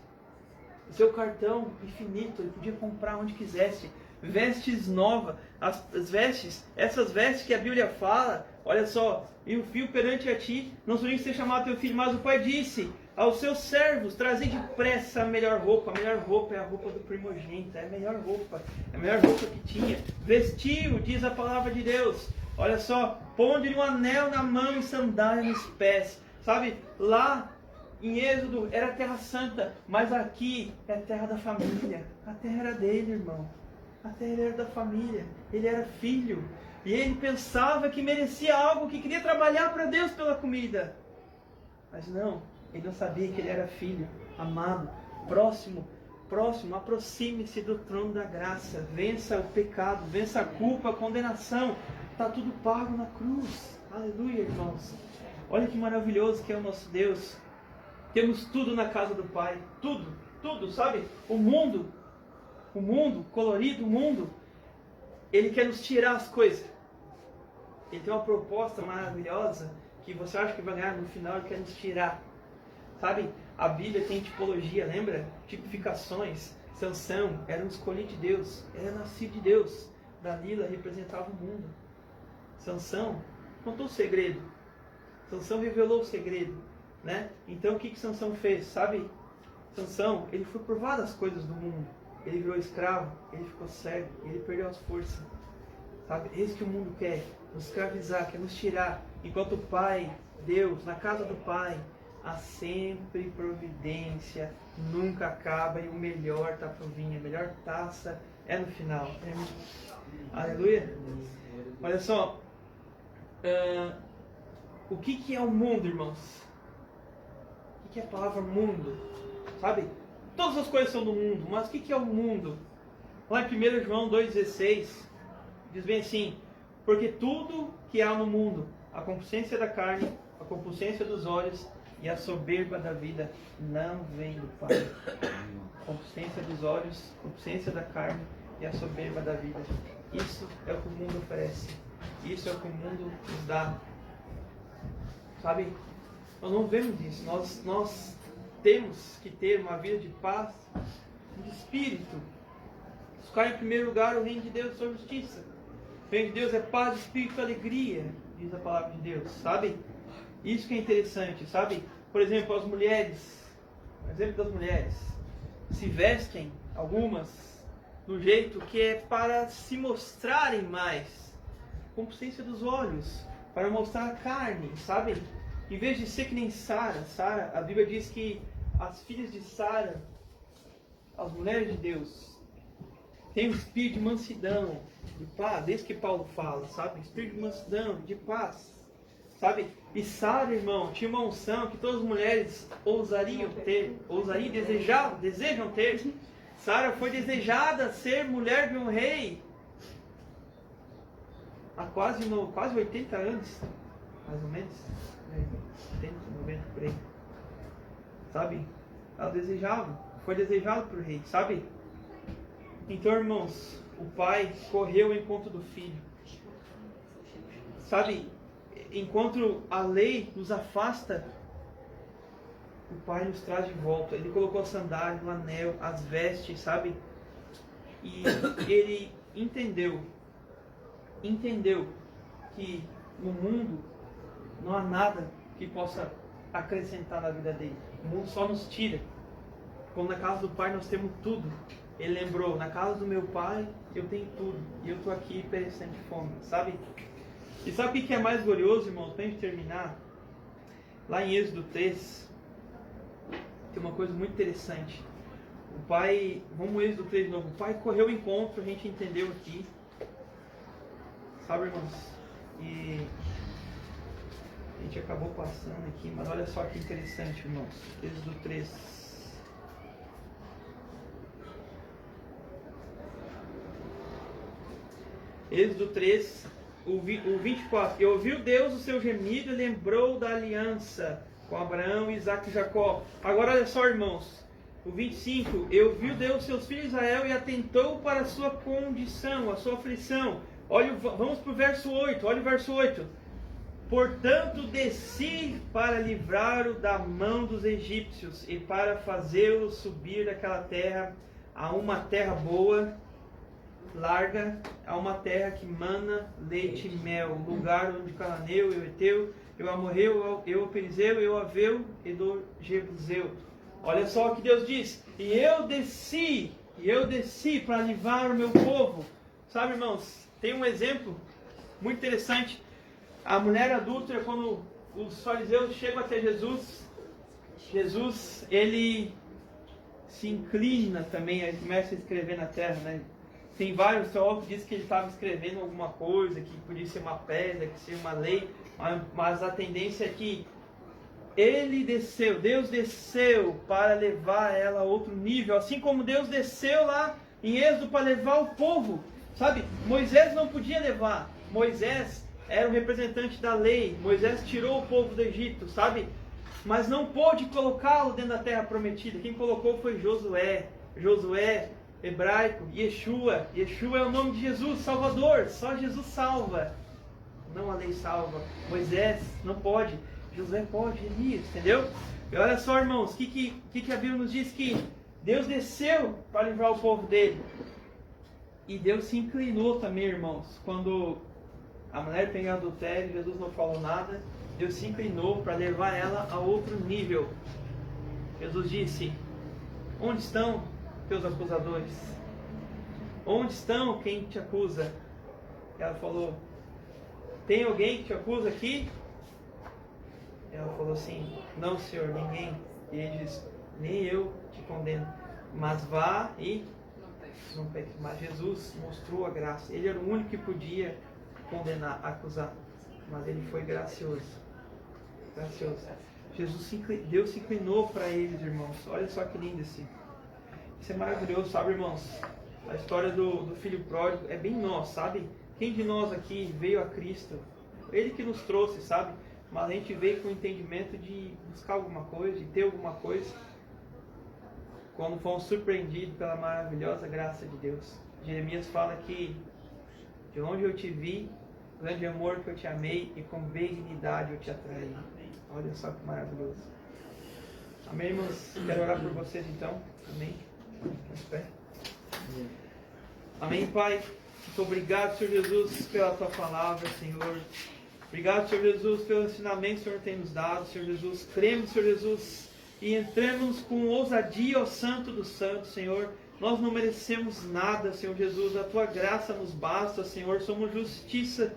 o seu cartão infinito. Ele podia comprar onde quisesse. Vestes novas, as vestes, essas vestes que a Bíblia fala, olha só: e o filho perante a ti, não somente ser chamado teu filho, mas o pai disse aos seus servos: trazei depressa a melhor roupa. A melhor roupa é a roupa do primogênito, é a melhor roupa que tinha. Vestiu, diz a palavra de Deus. Olha só, ponde-lhe um anel na mão e sandália nos pés. Sabe, lá em Êxodo era a terra santa, mas aqui é a terra da família. A terra era dele, irmão. A terra era da família. Ele era filho. E ele pensava que merecia algo, que queria trabalhar para Deus pela comida. Mas não, ele não sabia que ele era filho, amado, próximo. Aproxime-se do trono da graça. Vença o pecado, vença a culpa, a condenação. Está tudo pago na cruz. Aleluia, irmãos. Olha que maravilhoso que é o nosso Deus. Temos tudo na casa do Pai. Tudo, sabe? O mundo colorido, o mundo, ele quer nos tirar as coisas. Ele tem uma proposta maravilhosa que você acha que vai ganhar, no final ele quer nos tirar. Sabe, a Bíblia tem tipologia, lembra? Tipificações. Sansão era um escolhido de Deus, era nascido de Deus. Dalila representava o mundo. Sansão contou o segredo. Sansão revelou o segredo, né? Então o que Sansão fez? Sabe, Sansão, ele foi por várias coisas do mundo. Ele virou escravo, ele ficou cego, ele perdeu as forças. Sabe? É isso que o mundo quer, nos escravizar, quer nos tirar. Enquanto o Pai, Deus, na casa do Pai, há sempre providência, nunca acaba, e o melhor está por vir, a melhor taça é no final. Aleluia? Olha só, o que é o mundo, irmãos? O que é a palavra mundo? Sabe? Todas as coisas são do mundo, mas o que é o mundo? Lá em 1 João 2,16, diz bem assim: porque tudo que há no mundo, a concupiscência da carne, a concupiscência dos olhos e a soberba da vida, não vem do Pai. A concupiscência dos olhos, a concupiscência da carne e a soberba da vida. Isso é o que o mundo oferece. Isso é o que o mundo nos dá. Sabe? Nós não vemos isso. Nós temos que ter uma vida de paz, de espírito. Buscar em primeiro lugar o reino de Deus e sua justiça. O reino de Deus é paz, espírito e alegria, diz a palavra de Deus. Sabe? Isso que é interessante, sabe? Por exemplo, as mulheres, o exemplo das mulheres, se vestem, algumas, do jeito que é para se mostrarem mais, concupiscência dos olhos, para mostrar a carne, sabe? Em vez de ser que nem Sara, a Bíblia diz que as filhas de Sara, as mulheres de Deus, têm um espírito de mansidão, de paz, desde que Paulo fala, sabe? Espírito de mansidão, de paz. Sabe? E Sara, irmão, tinha uma unção que todas as mulheres ousariam ter, desejam ter. Sara foi desejada ser mulher de um rei há quase 80 anos, mais ou menos, 80, 90 por aí. Sabe? Ela desejava, foi desejada por rei, sabe? Então, irmãos, o pai correu ao encontro do filho. Sabe? Enquanto a lei nos afasta, o Pai nos traz de volta. Ele colocou a sandália, o anel, as vestes, sabe? E ele entendeu que no mundo não há nada que possa acrescentar na vida dele. O mundo só nos tira. Quando na casa do Pai nós temos tudo. Ele lembrou, na casa do meu Pai eu tenho tudo. E eu estou aqui perecendo de fome, sabe? E sabe o que é mais glorioso, irmãos? Para a gente terminar, lá em Êxodo 3, tem uma coisa muito interessante. O pai, vamos Êxodo 3 de novo. O pai correu ao encontro, a gente entendeu aqui. Sabe, irmãos? E a gente acabou passando aqui, mas olha só que interessante, irmãos. Êxodo 3. Êxodo 3. O 24, e ouviu Deus o seu gemido e lembrou da aliança com Abraão, Isaque e Jacó. Agora olha só, irmãos, o 25, e ouviu Deus seus filhos Israel e atentou para a sua condição, a sua aflição. Olha, vamos para o verso 8, olha o verso 8. Portanto desci para livrar-o da mão dos egípcios e para fazê-lo subir daquela terra a uma terra boa, larga, a uma terra que mana leite e mel, lugar onde o cananeu, o Eteu, o amorreu, o perizeu, o aveu e do jebuseu. Olha só o que Deus diz: e eu desci para livrar o meu povo. Sabe, irmãos, tem um exemplo muito interessante. A mulher adúltera, quando os fariseus chegam até Jesus, ele se inclina também, ele começa a escrever na terra, né? Tem vários teólogos que dizem que ele estava escrevendo alguma coisa, que podia ser uma pedra, que seria uma lei, mas a tendência é que Deus desceu para levar ela a outro nível, assim como Deus desceu lá em Êxodo para levar o povo, sabe? Moisés não podia levar, Moisés era o representante da lei, Moisés tirou o povo do Egito, sabe? Mas não pôde colocá-lo dentro da terra prometida. Quem colocou foi Josué, hebraico, Yeshua é o nome de Jesus, Salvador, só Jesus salva, não a lei salva. Moisés não pode, Josué pode, Elias, entendeu? E olha só, irmãos, o que a Bíblia nos diz? Que Deus desceu para livrar o povo dele, e Deus se inclinou também, irmãos, quando a mulher tem adultério, Jesus não falou nada, Deus se inclinou para levar ela a outro nível. Jesus disse: onde estão teus acusadores? Onde estão quem te acusa? Ela falou: tem alguém que te acusa aqui? Ela falou assim: não, Senhor, ninguém. E ele diz: nem eu te condeno, mas vá e não peque. Mas Jesus mostrou a graça. Ele era o único que podia condenar, acusar, mas ele foi gracioso. Deus se inclinou para eles, irmãos. Olha só que lindo assim. Isso é maravilhoso, sabe, irmãos? A história do filho pródigo é bem nós, sabe? Quem de nós aqui veio a Cristo? Ele que nos trouxe, sabe? Mas a gente veio com o entendimento de buscar alguma coisa, de ter alguma coisa, quando fomos surpreendidos pela maravilhosa graça de Deus. Jeremias fala que de longe eu te vi, grande amor que eu te amei e com benignidade eu te atraí. Olha só que maravilhoso. Amém, irmãos? Quero orar por vocês então. Amém. Amém, Pai. Muito obrigado, Senhor Jesus, pela Tua palavra, Senhor. Obrigado, Senhor Jesus, pelo ensinamento que o Senhor tem nos dado, Senhor Jesus. Cremos, Senhor Jesus, e entramos com ousadia ao Santo dos Santos, Senhor. Nós não merecemos nada, Senhor Jesus. A Tua graça nos basta, Senhor. Somos justiça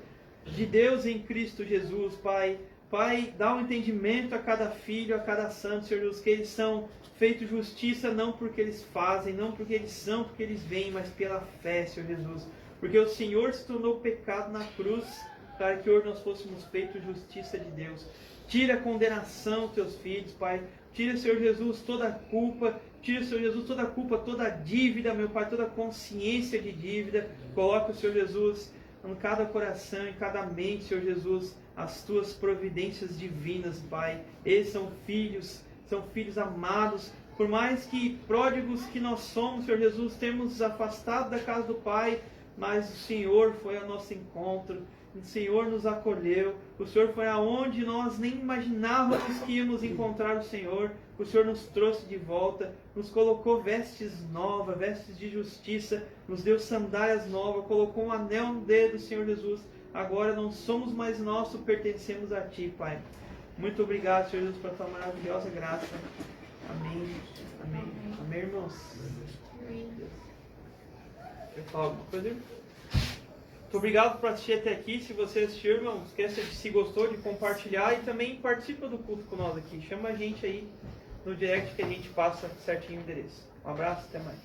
de Deus em Cristo Jesus, Pai. Pai, dá um entendimento a cada filho, a cada santo, Senhor Jesus, que eles são feitos justiça não porque eles fazem, não porque eles são, porque eles vêm, mas pela fé, Senhor Jesus. Porque o Senhor se tornou pecado na cruz, para que hoje nós fôssemos feitos justiça de Deus. Tira a condenação dos teus filhos, Pai. Tira, Senhor Jesus, toda a culpa. Tira, Senhor Jesus, toda a culpa, toda a dívida, meu Pai, toda a consciência de dívida. Coloca, Senhor Jesus, em cada coração, em cada mente, Senhor Jesus, as Tuas providências divinas, Pai. Eles são filhos amados. Por mais que pródigos que nós somos, Senhor Jesus, temos nos afastado da casa do Pai, mas o Senhor foi ao nosso encontro. O Senhor nos acolheu, o Senhor foi aonde nós nem imaginávamos que íamos encontrar o Senhor. O Senhor nos trouxe de volta, nos colocou vestes novas, vestes de justiça, nos deu sandálias novas, colocou um anel no dedo, Senhor Jesus. Agora não somos mais nossos, pertencemos a Ti, Pai. Muito obrigado, Senhor Jesus, pela Tua maravilhosa graça. Amém, amém, amém, irmãos. Quer falar alguma coisa, irmão? Muito obrigado por assistir até aqui. Se você assistiu, irmão, não esqueça de, se gostou, de compartilhar e também participa do culto com nós aqui. Chama a gente aí no direct que a gente passa certinho o endereço. Um abraço, até mais.